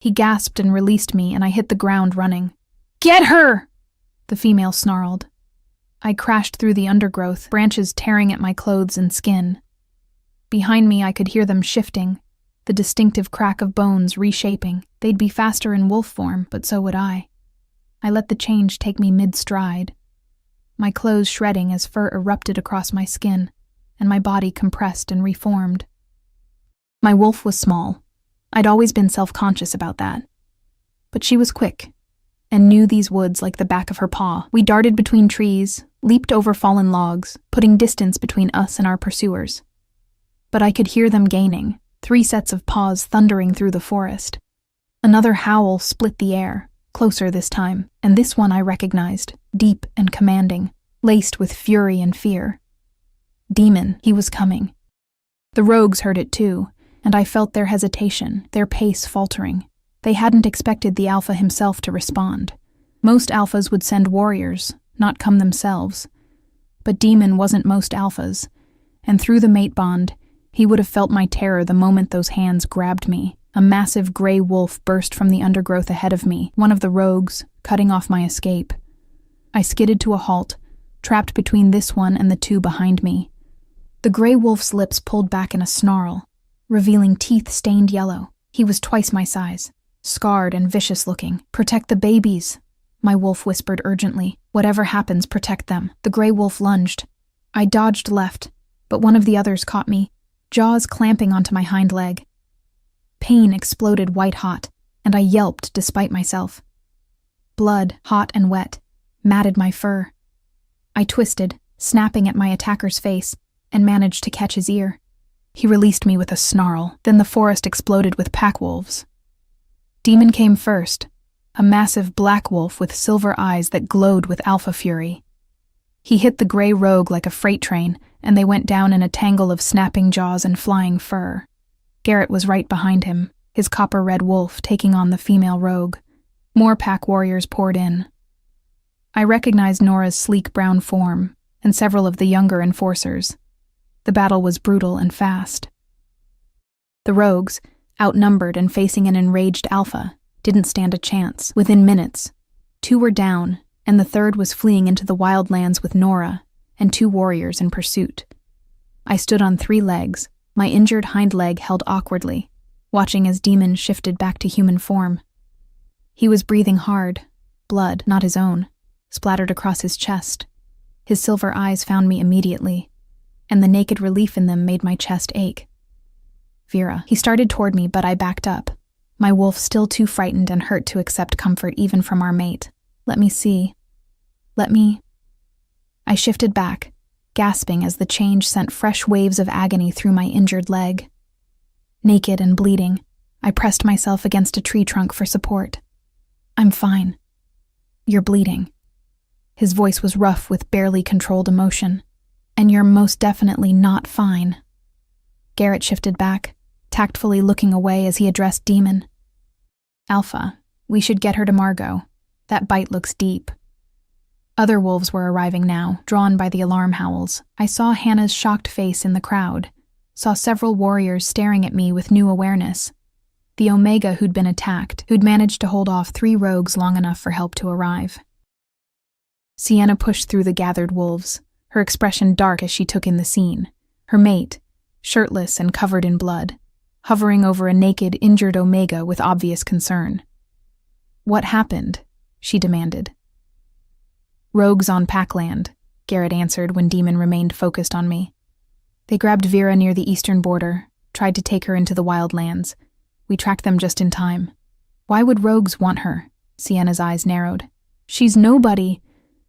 He gasped and released me, and I hit the ground running. "Get her!" the female snarled. I crashed through the undergrowth, branches tearing at my clothes and skin. Behind me I could hear them shifting, the distinctive crack of bones reshaping. They'd be faster in wolf form, but so would I. I let the change take me mid-stride. my clothes shredding as fur erupted across my skin, and my body compressed and reformed. My wolf was small. I'd always been self-conscious about that. But she was quick, and knew these woods like the back of her paw. We darted between trees, leaped over fallen logs, putting distance between us and our pursuers. But I could hear them gaining, 3 sets of paws thundering through the forest. Another howl split the air, closer this time, and this one I recognized, deep and commanding, laced with fury and fear. Demon, he was coming. The rogues heard it too, and I felt their hesitation, their pace faltering. They hadn't expected the alpha himself to respond. Most alphas would send warriors, not come themselves. But Demon wasn't most alphas, and through the mate bond, he would have felt my terror the moment those hands grabbed me. A massive gray wolf burst from the undergrowth ahead of me, one of the rogues, cutting off my escape. I skidded to a halt, trapped between this one and the 2 behind me. The gray wolf's lips pulled back in a snarl, revealing teeth stained yellow. He was twice my size, scarred and vicious-looking. "Protect the babies," my wolf whispered urgently. "Whatever happens, protect them." The gray wolf lunged. I dodged left, but one of the others caught me, jaws clamping onto my hind leg. Pain exploded white-hot, and I yelped despite myself. Blood, hot and wet, matted my fur. I twisted, snapping at my attacker's face, and managed to catch his ear. He released me with a snarl, then the forest exploded with pack wolves. Demon came first, a massive black wolf with silver eyes that glowed with alpha fury. He hit the gray rogue like a freight train, and they went down in a tangle of snapping jaws and flying fur. Garrett was right behind him, his copper-red wolf taking on the female rogue. More pack warriors poured in. I recognized Nora's sleek brown form, and several of the younger enforcers. The battle was brutal and fast. The rogues, outnumbered and facing an enraged alpha, didn't stand a chance. Within minutes, 2 were down, and the 3rd was fleeing into the wildlands with Nora and 2 warriors in pursuit. I stood on 3 legs, my injured hind leg held awkwardly, watching as Demon shifted back to human form. He was breathing hard, blood, not his own, splattered across his chest. His silver eyes found me immediately, and the naked relief in them made my chest ache. "Vera." He started toward me, but I backed up, my wolf still too frightened and hurt to accept comfort even from our mate. "Let me see. Let me..." I shifted back, gasping as the change sent fresh waves of agony through my injured leg. Naked and bleeding, I pressed myself against a tree trunk for support. "I'm fine." "You're bleeding." His voice was rough with barely controlled emotion. "And you're most definitely not fine." Garrett shifted back, tactfully looking away as he addressed Demon. "Alpha, we should get her to Margot. That bite looks deep." Other wolves were arriving now, drawn by the alarm howls. I saw Hannah's shocked face in the crowd, saw several warriors staring at me with new awareness. The Omega who'd been attacked, who'd managed to hold off 3 rogues long enough for help to arrive. Sienna pushed through the gathered wolves, her expression dark as she took in the scene. Her mate, shirtless and covered in blood, hovering over a naked, injured Omega with obvious concern. "What happened?" she demanded. "Rogues on Packland," Garrett answered when Demon remained focused on me. "They grabbed Vera near the eastern border, tried to take her into the wildlands. We tracked them just in time." "Why would rogues want her?" Sienna's eyes narrowed. "She's nobody.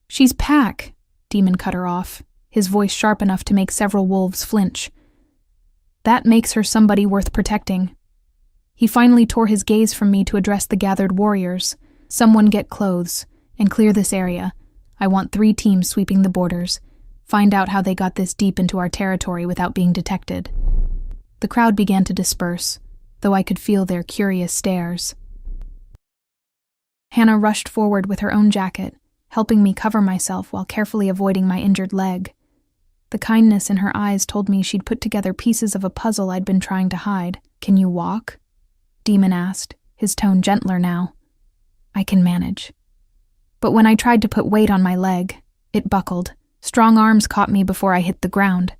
She's Pack," Demon cut her off, his voice sharp enough to make several wolves flinch. "That makes her somebody worth protecting." He finally tore his gaze from me to address the gathered warriors. "Someone get clothes, and clear this area. I want 3 teams sweeping the borders. Find out how they got this deep into our territory without being detected." The crowd began to disperse, though I could feel their curious stares. Hannah rushed forward with her own jacket, helping me cover myself while carefully avoiding my injured leg. The kindness in her eyes told me she'd put together pieces of a puzzle I'd been trying to hide. "Can you walk?" Demon asked, his tone gentler now. "I can manage." But when I tried to put weight on my leg, it buckled. Strong arms caught me before I hit the ground,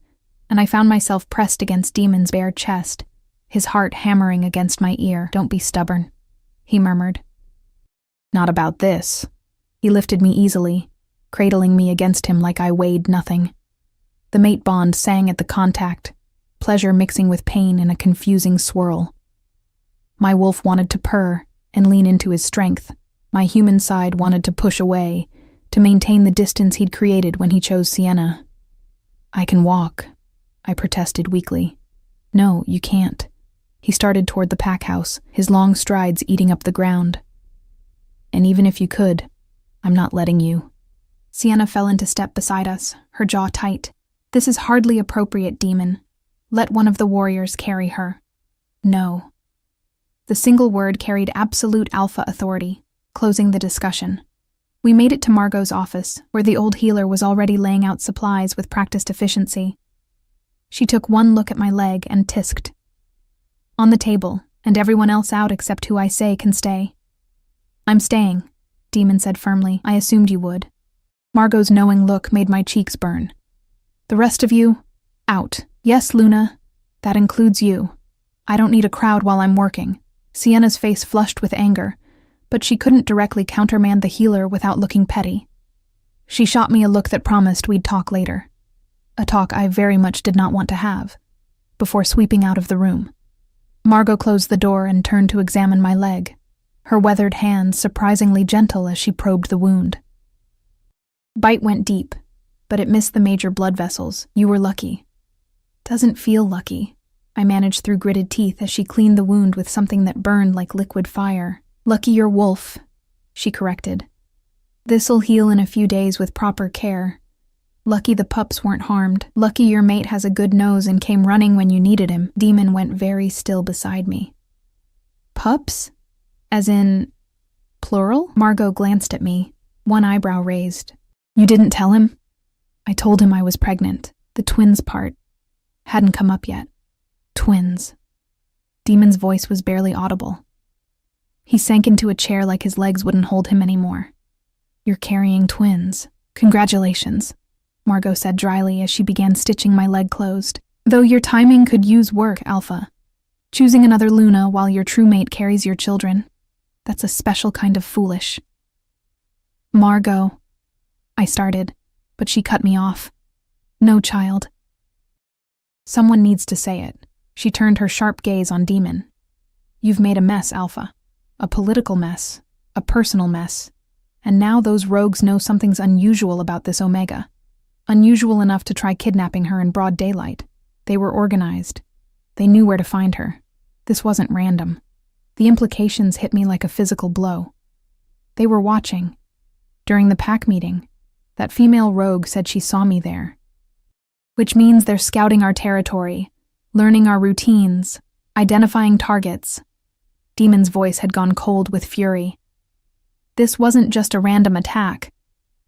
and I found myself pressed against Demon's bare chest, his heart hammering against my ear. "Don't be stubborn," he murmured. "Not about this." He lifted me easily, cradling me against him like I weighed nothing. The mate bond sang at the contact, pleasure mixing with pain in a confusing swirl. My wolf wanted to purr and lean into his strength. My human side wanted to push away, to maintain the distance he'd created when he chose Sienna. "I can walk," I protested weakly. "No, you can't." He started toward the pack house, his long strides eating up the ground. "And even if you could, I'm not letting you." Sienna fell into step beside us, her jaw tight. "This is hardly appropriate, demon. Let one of the warriors carry her." "No." The single word carried absolute alpha authority, closing the discussion. We made it to Margot's office, where the old healer was already laying out supplies with practiced efficiency. She took one look at my leg and tisked. "On the table, and everyone else out except who I say can stay." "I'm staying," Demon said firmly. "I assumed you would." Margot's knowing look made my cheeks burn. "The rest of you, out." "Yes, Luna, that includes you. I don't need a crowd while I'm working." Sienna's face flushed with anger, but she couldn't directly countermand the healer without looking petty. She shot me a look that promised we'd talk later. A talk I very much did not want to have, before sweeping out of the room. Margot closed the door and turned to examine my leg, her weathered hands surprisingly gentle as she probed the wound. "Bite went deep, but it missed the major blood vessels. You were lucky." "Doesn't feel lucky," I managed through gritted teeth as she cleaned the wound with something that burned like liquid fire. "Lucky your wolf," she corrected. "This'll heal in a few days with proper care. Lucky the pups weren't harmed. Lucky your mate has a good nose and came running when you needed him." Demon went very still beside me. "Pups? As in, plural?" Margot glanced at me, one eyebrow raised. "You didn't tell him?" "I told him I was pregnant. The twins part hadn't come up yet." "Twins." Demon's voice was barely audible. He sank into a chair like his legs wouldn't hold him anymore. "You're carrying twins. Congratulations," Margot said dryly as she began stitching my leg closed. "Though your timing could use work, Alpha. Choosing another Luna while your true mate carries your children. That's a special kind of foolish." "Margot," I started, but she cut me off. "No, child." "Someone needs to say it." She turned her sharp gaze on Demon. "You've made a mess, Alpha. A political mess, a personal mess, and now those rogues know something's unusual about this Omega. Unusual enough to try kidnapping her in broad daylight. They were organized. They knew where to find her. This wasn't random. The implications hit me like a physical blow. They were watching. During the pack meeting, that female rogue said she saw me there. Which means they're scouting our territory, learning our routines, identifying targets. Demon's voice had gone cold with fury. This wasn't just a random attack.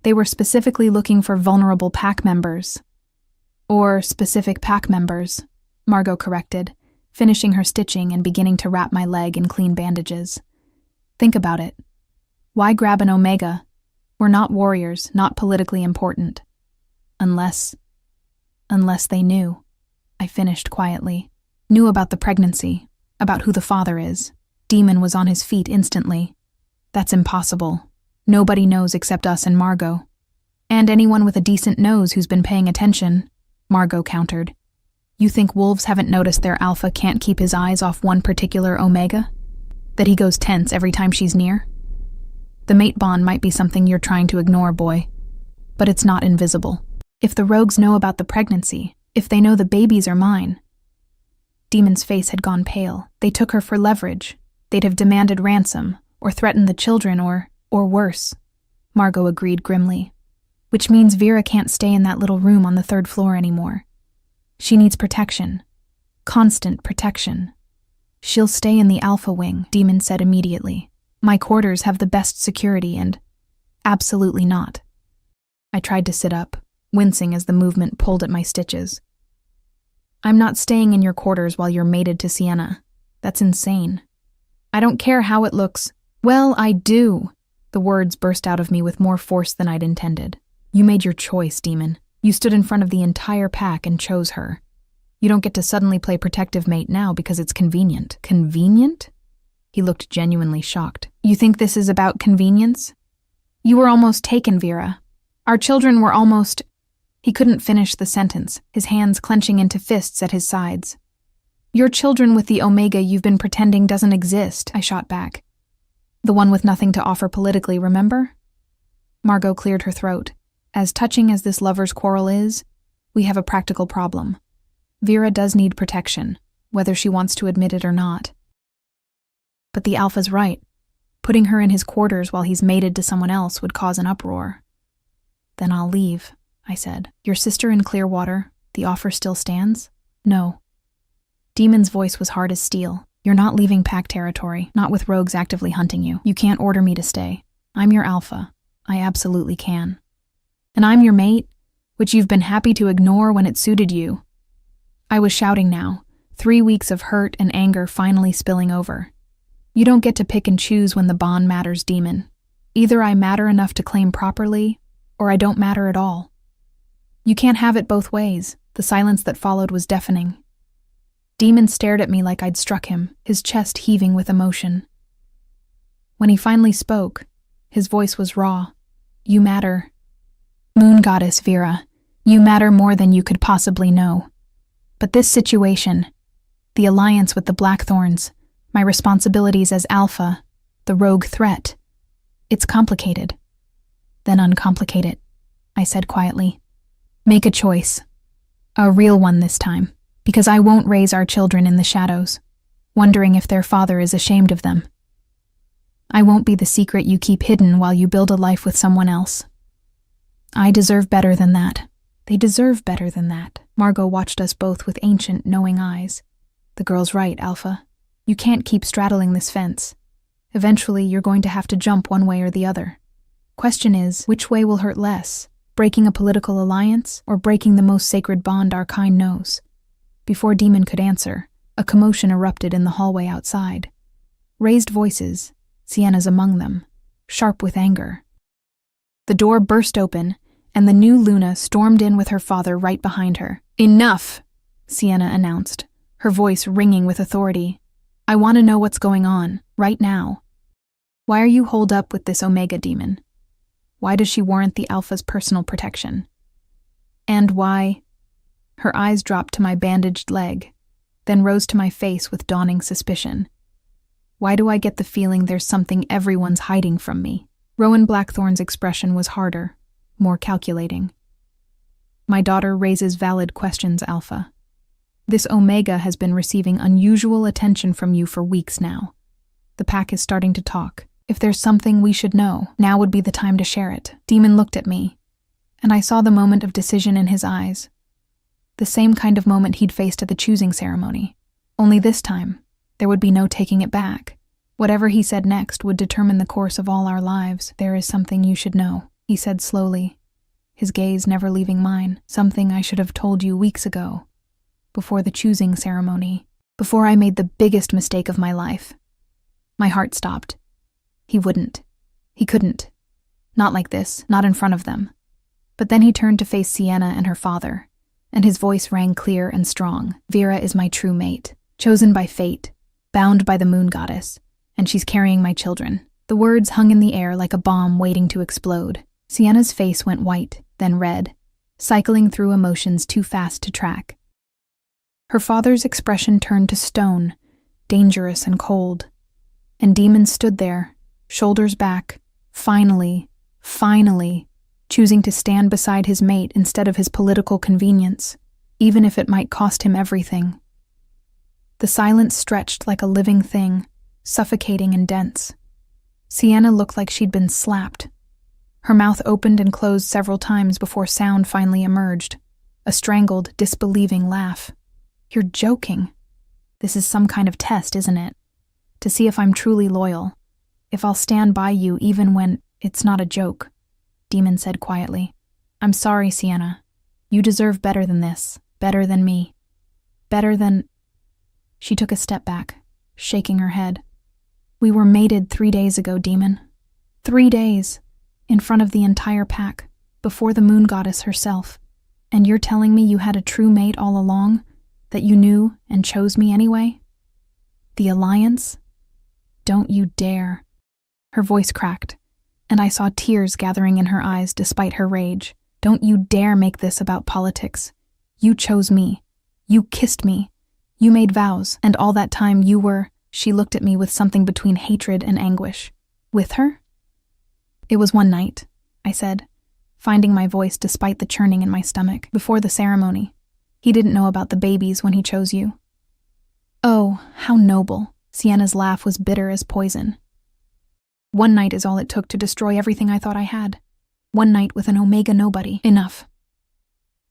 They were specifically looking for vulnerable pack members. Or specific pack members, Margot corrected, finishing her stitching and beginning to wrap my leg in clean bandages. "Think about it. Why grab an Omega? We're not warriors, not politically important. Unless they knew," I finished quietly. "Knew about the pregnancy, about who the father is." Demon was on his feet instantly. "That's impossible. Nobody knows except us and Margot. And anyone with a decent nose who's been paying attention," Margot countered. "You think wolves haven't noticed their Alpha can't keep his eyes off one particular Omega? That he goes tense every time she's near? The mate bond might be something you're trying to ignore, boy. But it's not invisible. If the rogues know about the pregnancy, if they know the babies are mine..." Demon's face had gone pale. "They took her for leverage. They'd have demanded ransom, or threatened the children, or worse," Margot agreed grimly. "Which means Vera can't stay in that little room on the 3rd floor anymore. She needs protection. Constant protection. She'll stay in the Alpha wing," Demon said immediately. "My quarters have the best security and..." "Absolutely not." I tried to sit up, wincing as the movement pulled at my stitches. "I'm not staying in your quarters while you're mated to Sienna. That's insane. I don't care how it looks." "Well, I do." The words burst out of me with more force than I'd intended. "You made your choice, Demon. You stood in front of the entire pack and chose her. You don't get to suddenly play protective mate now because it's convenient." "Convenient?" He looked genuinely shocked. "You think this is about convenience? You were almost taken, Vera. Our children were almost... He couldn't finish the sentence, his hands clenching into fists at his sides. Your children with the Omega you've been pretending doesn't exist, I shot back. The one with nothing to offer politically, remember? Margot cleared her throat. As touching as this lover's quarrel is, we have a practical problem. Vera does need protection, whether she wants to admit it or not. But the Alpha's right. Putting her in his quarters while he's mated to someone else would cause an uproar. Then I'll leave, I said. Your sister in Clearwater, the offer still stands? No. Demon's voice was hard as steel. You're not leaving pack territory, not with rogues actively hunting you. You can't order me to stay. I'm your Alpha. I absolutely can. And I'm your mate, which you've been happy to ignore when it suited you. I was shouting now, 3 weeks of hurt and anger finally spilling over. You don't get to pick and choose when the bond matters, Demon. Either I matter enough to claim properly, or I don't matter at all. You can't have it both ways. The silence that followed was deafening. Demon stared at me like I'd struck him, his chest heaving with emotion. When he finally spoke, his voice was raw. You matter. Moon Goddess Vera, you matter more than you could possibly know. But this situation, the alliance with the Blackthorns, my responsibilities as Alpha, the rogue threat, it's complicated. Then uncomplicate it, I said quietly. Make a choice. A real one this time, because I won't raise our children in the shadows, wondering if their father is ashamed of them. I won't be the secret you keep hidden while you build a life with someone else. I deserve better than that. They deserve better than that. Margot watched us both with ancient, knowing eyes. The girl's right, Alpha. You can't keep straddling this fence. Eventually, you're going to have to jump one way or the other. Question is, which way will hurt less? Breaking a political alliance, or breaking the most sacred bond our kind knows? Before Demon could answer, a commotion erupted in the hallway outside. Raised voices, Sienna's among them, sharp with anger. The door burst open, and the new Luna stormed in with her father right behind her. Enough, Sienna announced, her voice ringing with authority. I want to know what's going on, right now. Why are you holed up with this Omega demon? Why does she warrant the Alpha's personal protection? And why... Her eyes dropped to my bandaged leg, then rose to my face with dawning suspicion. Why do I get the feeling there's something everyone's hiding from me? Rowan Blackthorn's expression was harder, more calculating. My daughter raises valid questions, Alpha. This Omega has been receiving unusual attention from you for weeks now. The pack is starting to talk. If there's something we should know, now would be the time to share it. Demon looked at me, and I saw the moment of decision in his eyes. The same kind of moment he'd faced at the choosing ceremony. Only this time, there would be no taking it back. Whatever he said next would determine the course of all our lives. There is something you should know, he said slowly, his gaze never leaving mine. Something I should have told you weeks ago, before the choosing ceremony, before I made the biggest mistake of my life. My heart stopped. He wouldn't. He couldn't. Not like this, not in front of them. But then he turned to face Sienna and her father, and his voice rang clear and strong. Vera is my true mate, chosen by fate, bound by the Moon Goddess, and she's carrying my children. The words hung in the air like a bomb waiting to explode. Sienna's face went white, then red, cycling through emotions too fast to track. Her father's expression turned to stone, dangerous and cold. And Demon stood there, shoulders back, finally, choosing to stand beside his mate instead of his political convenience, even if it might cost him everything. The silence stretched like a living thing, suffocating and dense. Sienna looked like she'd been slapped. Her mouth opened and closed several times before sound finally emerged, a strangled, disbelieving laugh. You're joking. This is some kind of test, isn't it? To see if I'm truly loyal, if I'll stand by you even when it's not a joke, Demon said quietly. I'm sorry, Sienna. You deserve better than this, better than me, better than... She took a step back, shaking her head. We were mated 3 days ago, Demon. 3 days, in front of the entire pack, before the Moon Goddess herself. And you're telling me you had a true mate all along? That you knew and chose me anyway? The alliance? Don't you dare. Her voice cracked, and I saw tears gathering in her eyes despite her rage. "Don't you dare make this about politics. You chose me. You kissed me. You made vows, and all that time you were—" She looked at me with something between hatred and anguish. "With her?" "It was one night," I said, finding my voice despite the churning in my stomach. "Before the ceremony. He didn't know about the babies when he chose you." "Oh, how noble." Sienna's laugh was bitter as poison. "One night is all it took to destroy everything I thought I had. One night with an Omega nobody. Enough."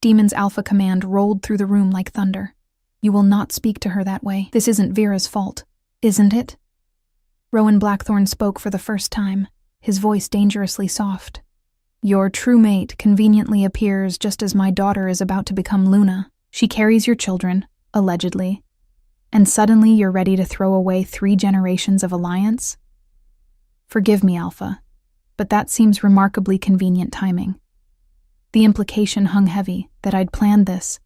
Demon's alpha command rolled through the room like thunder. "You will not speak to her that way. This isn't Vera's fault, isn't it?" Rowan Blackthorn spoke for the first time, his voice dangerously soft. "Your true mate conveniently appears just as my daughter is about to become Luna. She carries your children, allegedly. And suddenly you're ready to throw away 3 generations of alliance? Forgive me, Alpha, but that seems remarkably convenient timing." The implication hung heavy, that I'd planned this,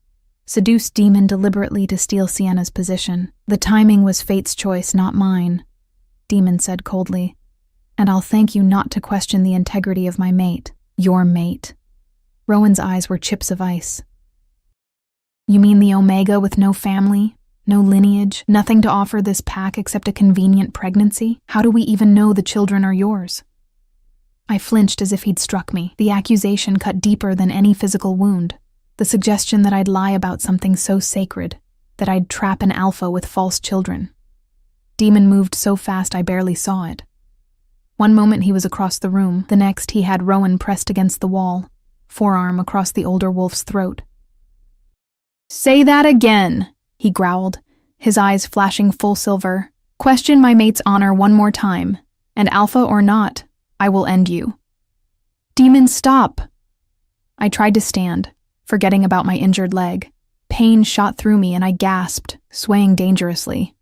seduced Demon deliberately to steal Sienna's position. "The timing was fate's choice, not mine," Demon said coldly. "And I'll thank you not to question the integrity of my mate, your mate." Rowan's eyes were chips of ice. "You mean the Omega with no family, no lineage, nothing to offer this pack except a convenient pregnancy? How do we even know the children are yours?" I flinched as if he'd struck me. The accusation cut deeper than any physical wound. The suggestion that I'd lie about something so sacred, that I'd trap an alpha with false children. Demon moved so fast I barely saw it. One moment he was across the room, the next he had Rowan pressed against the wall, forearm across the older wolf's throat. "Say that again," he growled, his eyes flashing full silver. "Question my mate's honor one more time, and alpha or not, I will end you." "Demon, stop!" I tried to stand, forgetting about my injured leg. Pain shot through me and I gasped, swaying dangerously.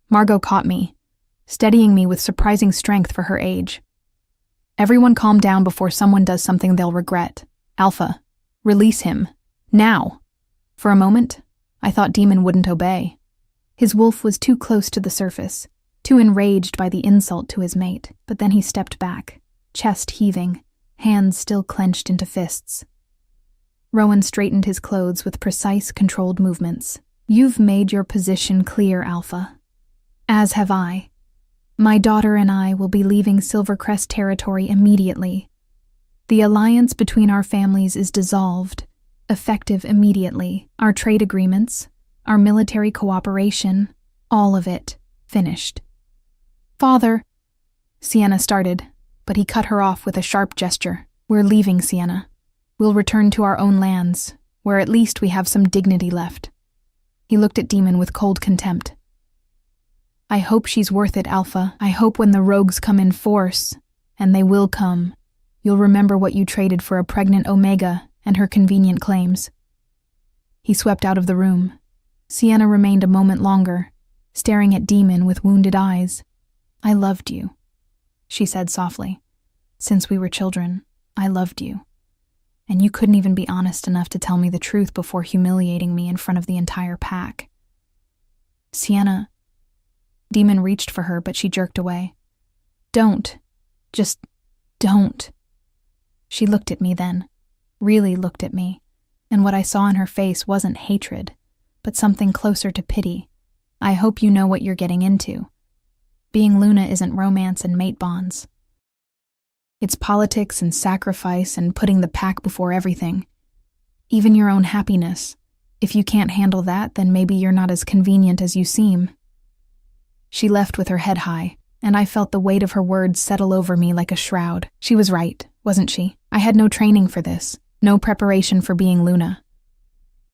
Margot caught me, steadying me with surprising strength for her age. "Everyone calm down before someone does something they'll regret. Alpha, release him. Now!" For a moment, I thought Demon wouldn't obey. His wolf was too close to the surface, too enraged by the insult to his mate, but then he stepped back, chest heaving, hands still clenched into fists. Rowan straightened his clothes with precise, controlled movements. "You've made your position clear, Alpha. As have I. My daughter and I will be leaving Silvercrest territory immediately. The alliance between our families is dissolved, effective immediately. Our trade agreements, our military cooperation, all of it, finished." "Father," Sienna started, but he cut her off with a sharp gesture. "We're leaving, Sienna. We'll return to our own lands, where at least we have some dignity left." He looked at Demon with cold contempt. "I hope she's worth it, Alpha. I hope when the rogues come in force, and they will come, you'll remember what you traded for a pregnant Omega and her convenient claims." He swept out of the room. Sienna remained a moment longer, staring at Demon with wounded eyes. "I loved you," she said softly. "Since we were children, I loved you. And you couldn't even be honest enough to tell me the truth before humiliating me in front of the entire pack." "Sienna..." Demon reached for her, but she jerked away. "Don't. Just don't." She looked at me then, really looked at me, and what I saw in her face wasn't hatred, but something closer to pity. "I hope you know what you're getting into. Being Luna isn't romance and mate bonds. It's politics and sacrifice and putting the pack before everything. Even your own happiness. If you can't handle that, then maybe you're not as convenient as you seem." She left with her head high, and I felt the weight of her words settle over me like a shroud. She was right, wasn't she? I had no training for this, no preparation for being Luna.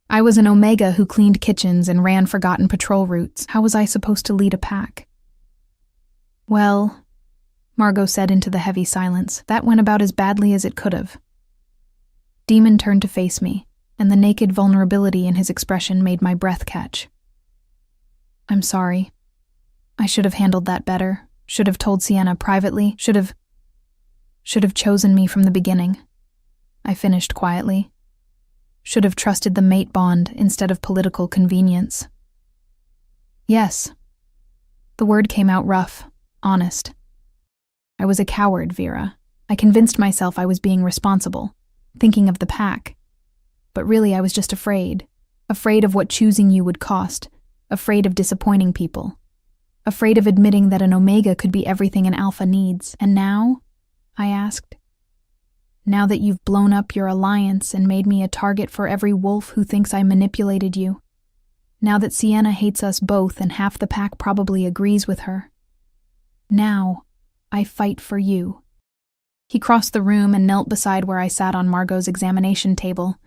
I was an Omega who cleaned kitchens and ran forgotten patrol routes. How was I supposed to lead a pack? "Well," Margot said into the heavy silence, "that went about as badly as it could have." Demon turned to face me, and the naked vulnerability in his expression made my breath catch. "I'm sorry. I should have handled that better, should have told Sienna privately, should have chosen me from the beginning," I finished quietly. "Should have trusted the mate bond instead of political convenience." "Yes." The word came out rough, honest. I was a coward, Vera. I convinced myself I was being responsible, thinking of the pack. But really I was just afraid. Afraid of what choosing you would cost. Afraid of disappointing people. Afraid of admitting that an Omega could be everything an Alpha needs. And now? I asked. Now that you've blown up your alliance and made me a target for every wolf who thinks I manipulated you. Now that Sienna hates us both and half the pack probably agrees with her. Now, I fight for you. He crossed the room and knelt beside where I sat on Margot's examination table,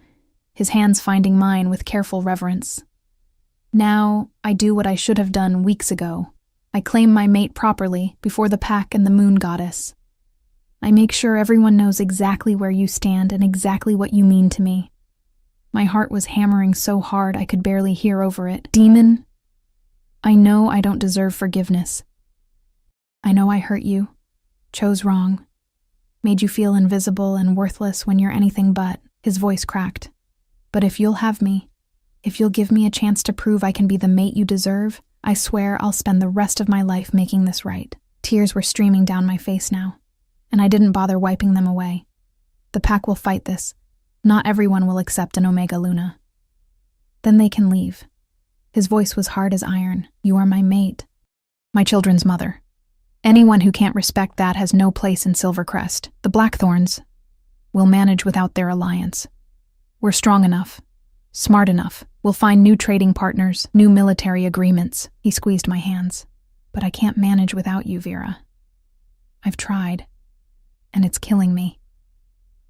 his hands finding mine with careful reverence. Now, I do what I should have done weeks ago. I claim my mate properly before the pack and the moon goddess. I make sure everyone knows exactly where you stand and exactly what you mean to me. My heart was hammering so hard I could barely hear over it. Demon, I know I don't deserve forgiveness. I know I hurt you, chose wrong, made you feel invisible and worthless when you're anything but. His voice cracked. But if you'll have me, if you'll give me a chance to prove I can be the mate you deserve, I swear I'll spend the rest of my life making this right. Tears were streaming down my face now, and I didn't bother wiping them away. The pack will fight this. Not everyone will accept an Omega Luna. Then they can leave. His voice was hard as iron. You are my mate. My children's mother. Anyone who can't respect that has no place in Silvercrest. The Blackthorns will manage without their alliance. We're strong enough. Smart enough. We'll find new trading partners, new military agreements. He squeezed my hands. But I can't manage without you, Vera. I've tried. And it's killing me.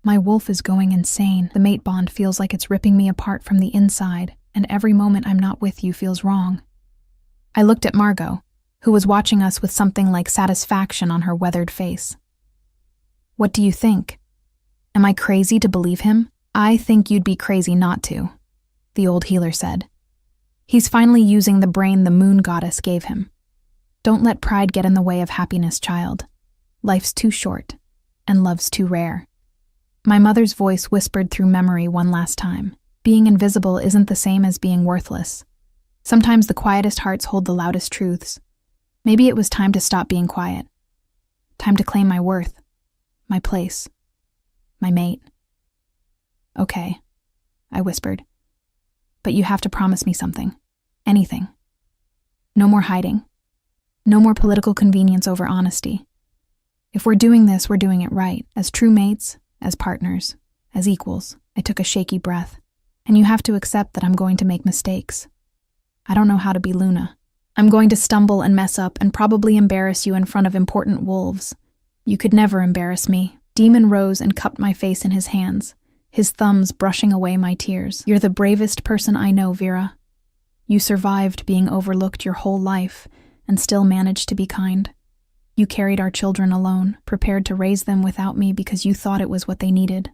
My wolf is going insane. The mate bond feels like it's ripping me apart from the inside, and every moment I'm not with you feels wrong. I looked at Margot, who was watching us with something like satisfaction on her weathered face. What do you think? Am I crazy to believe him? I think you'd be crazy not to, the old healer said. He's finally using the brain the moon goddess gave him. Don't let pride get in the way of happiness, child. Life's too short, and love's too rare. My mother's voice whispered through memory one last time. Being invisible isn't the same as being worthless. Sometimes the quietest hearts hold the loudest truths. Maybe it was time to stop being quiet. Time to claim my worth, my place, my mate. Okay, I whispered. But you have to promise me something. Anything. No more hiding. No more political convenience over honesty. If we're doing this, we're doing it right, as true mates, as partners, as equals. I took a shaky breath. And you have to accept that I'm going to make mistakes. I don't know how to be Luna. I'm going to stumble and mess up and probably embarrass you in front of important wolves. You could never embarrass me. Demon rose and cupped my face in his hands, his thumbs brushing away my tears. You're the bravest person I know, Vera. You survived being overlooked your whole life and still managed to be kind. You carried our children alone, prepared to raise them without me because you thought it was what they needed.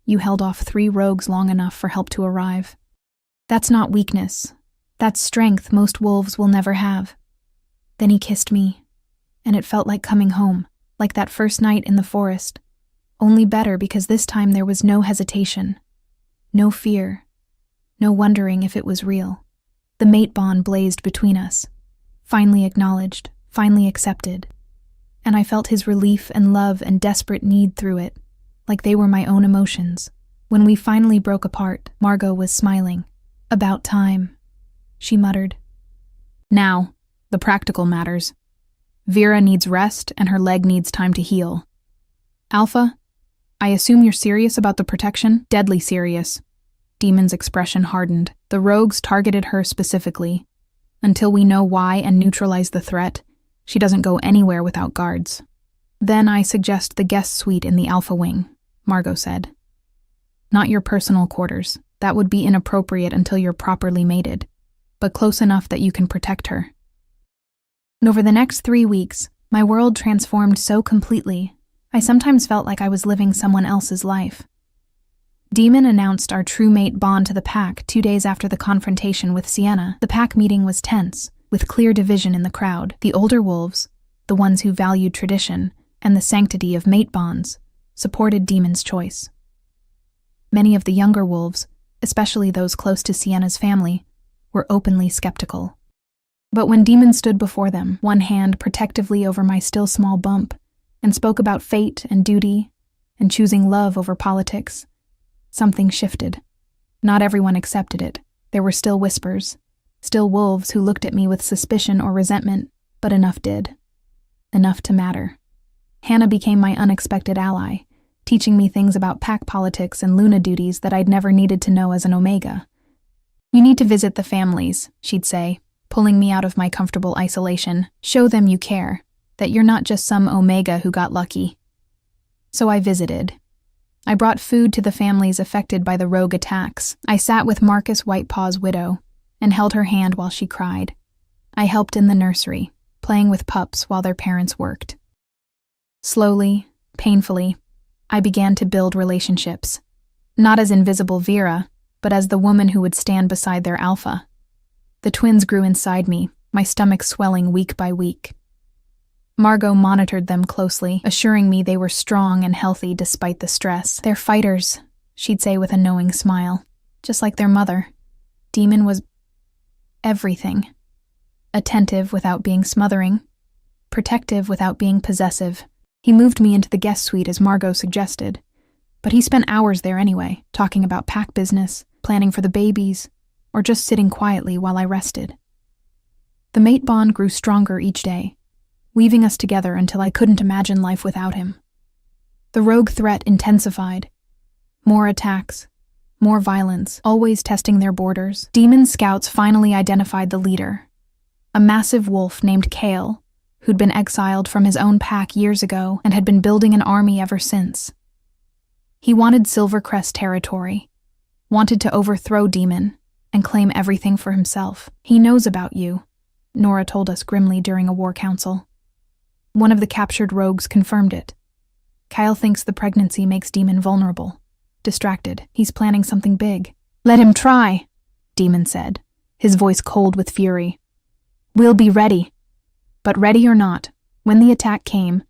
You held off 3 rogues long enough for help to arrive. That's not weakness. That's strength most wolves will never have. Then he kissed me, and it felt like coming home, like that first night in the forest. Only better because this time there was no hesitation, no fear, no wondering if it was real. The mate bond blazed between us, finally acknowledged, finally accepted, and I felt his relief and love and desperate need through it, like they were my own emotions. When we finally broke apart, Margot was smiling. About time, she muttered. Now, the practical matters. Vera needs rest and her leg needs time to heal. Alpha, I assume you're serious about the protection? Deadly serious. Demon's expression hardened. The rogues targeted her specifically. Until we know why and neutralize the threat, she doesn't go anywhere without guards. Then I suggest the guest suite in the Alpha Wing, Margot said. Not your personal quarters. That would be inappropriate until you're properly mated, but close enough that you can protect her. And over the next 3 weeks, my world transformed so completely, I sometimes felt like I was living someone else's life. Demon announced our true mate bond to the pack 2 days after the confrontation with Sienna. The pack meeting was tense, with clear division in the crowd. The older wolves, the ones who valued tradition and the sanctity of mate bonds, supported Demon's choice. Many of the younger wolves, especially those close to Sienna's family, were openly skeptical. But when Demon stood before them, one hand protectively over my still small bump, and spoke about fate and duty and choosing love over politics. Something shifted. Not everyone accepted it. There were still whispers, still wolves who looked at me with suspicion or resentment, but enough did. Enough to matter. Hannah became my unexpected ally, teaching me things about pack politics and Luna duties that I'd never needed to know as an Omega. "You need to visit the families," she'd say, pulling me out of my comfortable isolation. "Show them you care, that you're not just some Omega who got lucky." So I visited. I brought food to the families affected by the rogue attacks. I sat with Marcus Whitepaw's widow and held her hand while she cried. I helped in the nursery, playing with pups while their parents worked. Slowly, painfully, I began to build relationships. Not as invisible Vera, but as the woman who would stand beside their alpha. The twins grew inside me, my stomach swelling week by week. Margot monitored them closely, assuring me they were strong and healthy despite the stress. "They're fighters," she'd say with a knowing smile, just like their mother. Demon was everything. Attentive without being smothering. Protective without being possessive. He moved me into the guest suite as Margot suggested, but he spent hours there anyway, talking about pack business, planning for the babies, or just sitting quietly while I rested. The mate bond grew stronger each day, weaving us together until I couldn't imagine life without him. The rogue threat intensified. More attacks, more violence, always testing their borders. Demon scouts finally identified the leader, a massive wolf named Kale, who'd been exiled from his own pack years ago and had been building an army ever since. He wanted Silvercrest territory, wanted to overthrow Demon and claim everything for himself. "He knows about you," Nora told us grimly during a war council. One of the captured rogues confirmed it. "Kyle thinks the pregnancy makes Demon vulnerable. Distracted. He's planning something big." "Let him try," Demon said, his voice cold with fury. "We'll be ready." But ready or not, when the attack came,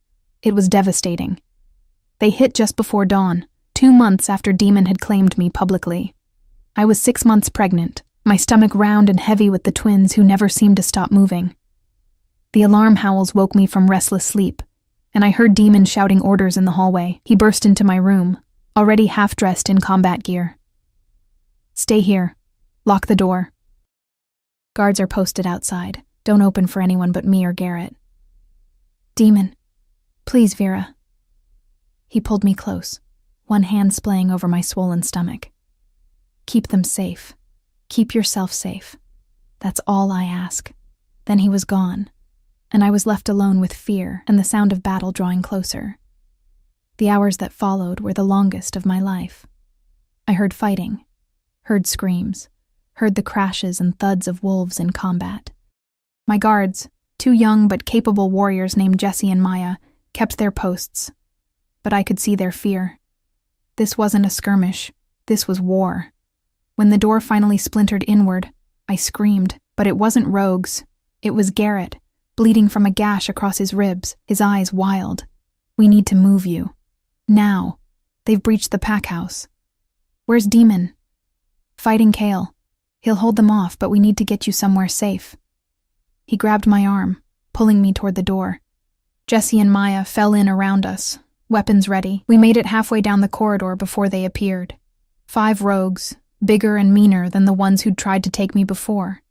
it was devastating. They hit just before dawn, 2 months after Demon had claimed me publicly. I was 6 months pregnant, my stomach round and heavy with the twins who never seemed to stop moving. The alarm howls woke me from restless sleep, and I heard Demon shouting orders in the hallway. He burst into my room, already half-dressed in combat gear. "Stay here. Lock the door. Guards are posted outside. Don't open for anyone but me or Garrett." "Demon. Please, Vera." He pulled me close, one hand splaying over my swollen stomach. "Keep them safe. Keep yourself safe. That's all I ask." Then he was gone, and I was left alone with fear and the sound of battle drawing closer. The hours that followed were the longest of my life. I heard fighting, heard screams, heard the crashes and thuds of wolves in combat. My guards, 2 young but capable warriors named Jesse and Maya, kept their posts, but I could see their fear. This wasn't a skirmish, this was war. When the door finally splintered inward, I screamed, but it wasn't rogues. It was Garrett, bleeding from a gash across his ribs, his eyes wild. "We need to move you. Now. They've breached the pack house." "Where's Demon?" "Fighting Kale. He'll hold them off, but we need to get you somewhere safe." He grabbed my arm, pulling me toward the door. Jesse and Maya fell in around us, weapons ready. We made it halfway down the corridor before they appeared. 5 rogues, bigger and meaner than the ones who'd tried to take me before.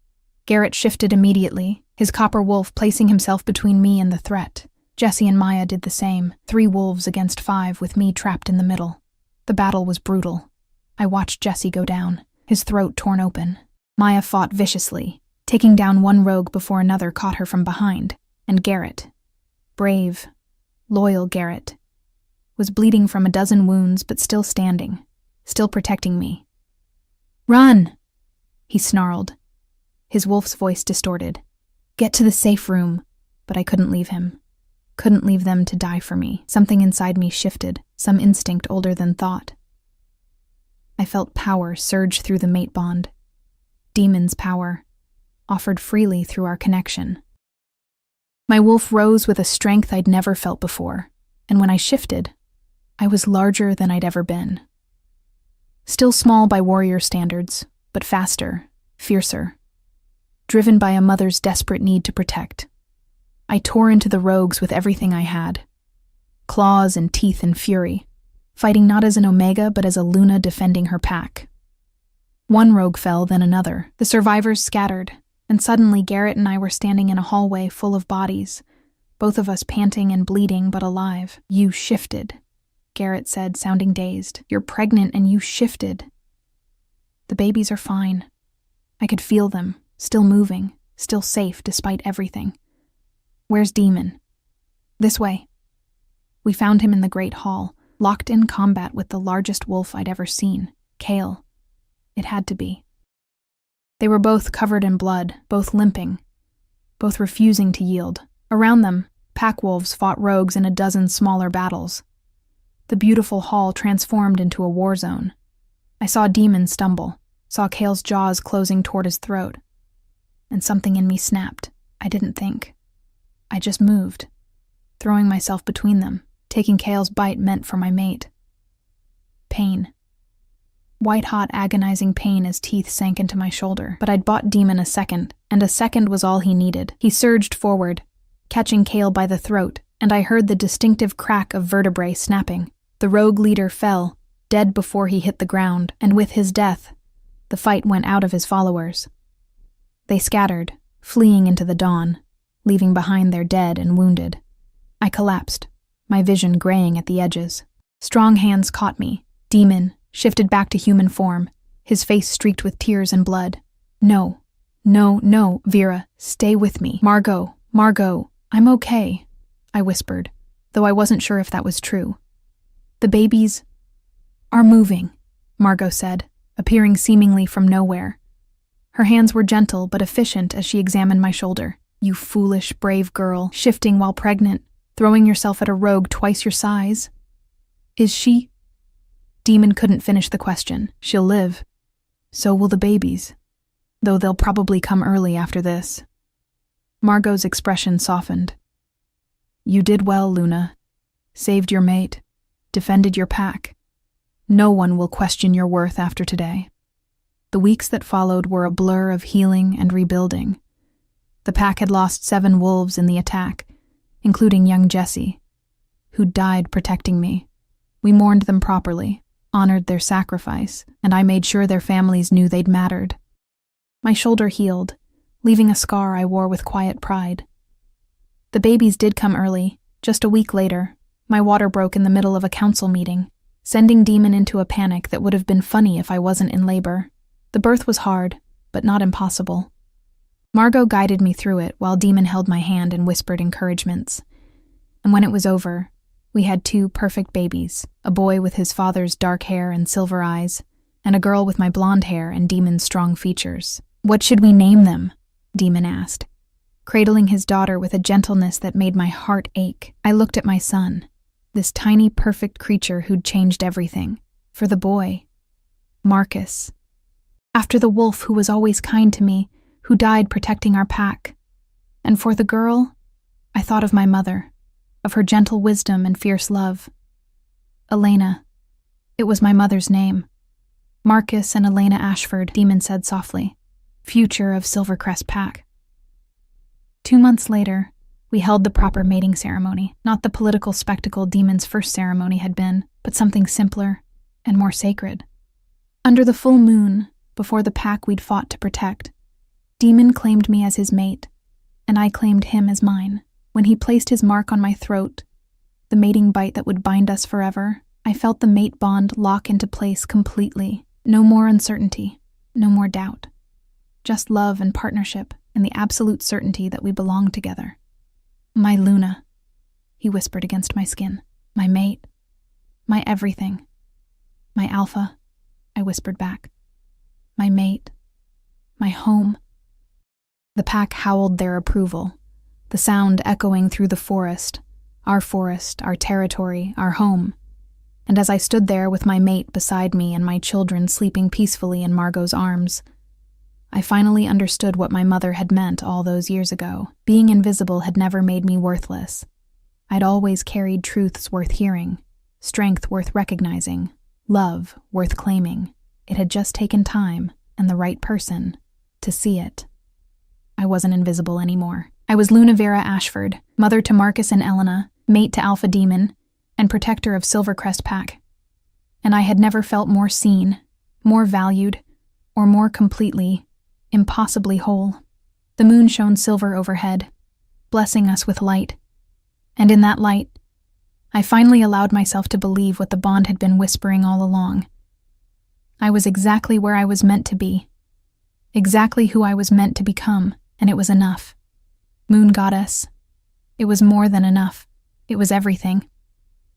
Garrett shifted immediately, his copper wolf placing himself between me and the threat. Jesse and Maya did the same, 3 wolves against 5 with me trapped in the middle. The battle was brutal. I watched Jesse go down, his throat torn open. Maya fought viciously, taking down one rogue before another caught her from behind, and Garrett, brave, loyal Garrett, was bleeding from a dozen wounds but still standing, still protecting me. "Run!" he snarled, his wolf's voice distorted. "Get to the safe room," but I couldn't leave him. Couldn't leave them to die for me. Something inside me shifted, some instinct older than thought. I felt power surge through the mate bond. Demon's power, offered freely through our connection. My wolf rose with a strength I'd never felt before, and when I shifted, I was larger than I'd ever been. Still small by warrior standards, but faster, fiercer. Driven by a mother's desperate need to protect. I tore into the rogues with everything I had. claws and teeth in fury, fighting not as an Omega but as a Luna defending her pack. One rogue fell, then another. The survivors scattered, and suddenly Garrett and I were standing in a hallway full of bodies, both of us panting and bleeding but alive. "You shifted," Garrett said, sounding dazed. "You're pregnant and you shifted." "The babies are fine." I could feel them, still moving, still safe despite everything. "Where's Demon?" "This way." We found him in the great hall, locked in combat with the largest wolf I'd ever seen, Kale. It had to be. They were both covered in blood, both limping, both refusing to yield. Around them, pack wolves fought rogues in a dozen smaller battles. The beautiful hall transformed into a war zone. I saw Demon stumble, saw Kale's jaws closing toward his throat, and something in me snapped. I didn't think. I just moved, throwing myself between them, taking Kale's bite meant for my mate. Pain. White-hot, agonizing pain as teeth sank into my shoulder. But I'd bought Demon a second, and a second was all he needed. He surged forward, catching Kale by the throat, and I heard the distinctive crack of vertebrae snapping. The rogue leader fell, dead before he hit the ground, and with his death, the fight went out of his followers. They scattered, fleeing into the dawn, leaving behind their dead and wounded. I collapsed, my vision graying at the edges. Strong hands caught me. Demon shifted back to human form, his face streaked with tears and blood. "No, no, no, Vera, stay with me. Margot, I'm okay," I whispered, though I wasn't sure if that was true. "The babies are moving," Margot said, appearing seemingly from nowhere. Her hands were gentle but efficient as she examined my shoulder. "You foolish, brave girl, shifting while pregnant, throwing yourself at a rogue twice your size. Is she?" Demon couldn't finish the question. "She'll live. So will the babies. Though they'll probably come early after this." Margot's expression softened. "You did well, Luna. Saved your mate. Defended your pack. No one will question your worth after today." The weeks that followed were a blur of healing and rebuilding. The pack had lost 7 wolves in the attack, including young Jesse, who died protecting me. We mourned them properly, honored their sacrifice, and I made sure their families knew they'd mattered. My shoulder healed, leaving a scar I wore with quiet pride. The babies did come early. Just a week later, my water broke in the middle of a council meeting, sending Demon into a panic that would have been funny if I wasn't in labor. The birth was hard, but not impossible. Margot guided me through it while Demon held my hand and whispered encouragements. And when it was over, we had 2 perfect babies, a boy with his father's dark hair and silver eyes, and a girl with my blonde hair and Demon's strong features. "What should we name them?" Demon asked, cradling his daughter with a gentleness that made my heart ache. I looked at my son, this tiny, perfect creature who'd changed everything. For the boy, Marcus. After the wolf who was always kind to me, who died protecting our pack. And for the girl, I thought of my mother, of her gentle wisdom and fierce love. Elena. It was my mother's name. Marcus and Elena Ashford, Demon said softly. Future of Silvercrest Pack. 2 months later, we held the proper mating ceremony, not the political spectacle Demon's first ceremony had been, but something simpler and more sacred. Under the full moon, before the pack we'd fought to protect, Demon claimed me as his mate, and I claimed him as mine. When he placed his mark on my throat, the mating bite that would bind us forever, I felt the mate bond lock into place completely. No more uncertainty, no more doubt. Just love and partnership and the absolute certainty that we belonged together. "My Luna," he whispered against my skin. "My mate. My everything. My alpha," I whispered back. "My mate. My home." The pack howled their approval, the sound echoing through the forest, our territory, our home. And as I stood there with my mate beside me and my children sleeping peacefully in Margot's arms, I finally understood what my mother had meant all those years ago. Being invisible had never made me worthless. I'd always carried truths worth hearing, strength worth recognizing, love worth claiming. It had just taken time and the right person to see it. I wasn't invisible anymore. I was Luna Vera Ashford, mother to Marcus and Elena, mate to Alpha Demon, and protector of Silvercrest Pack. And I had never felt more seen, more valued, or more completely, impossibly whole. The moon shone silver overhead, blessing us with light. And in that light, I finally allowed myself to believe what the bond had been whispering all along. I was exactly where I was meant to be, exactly who I was meant to become, and it was enough. Moon Goddess. It was more than enough. It was everything.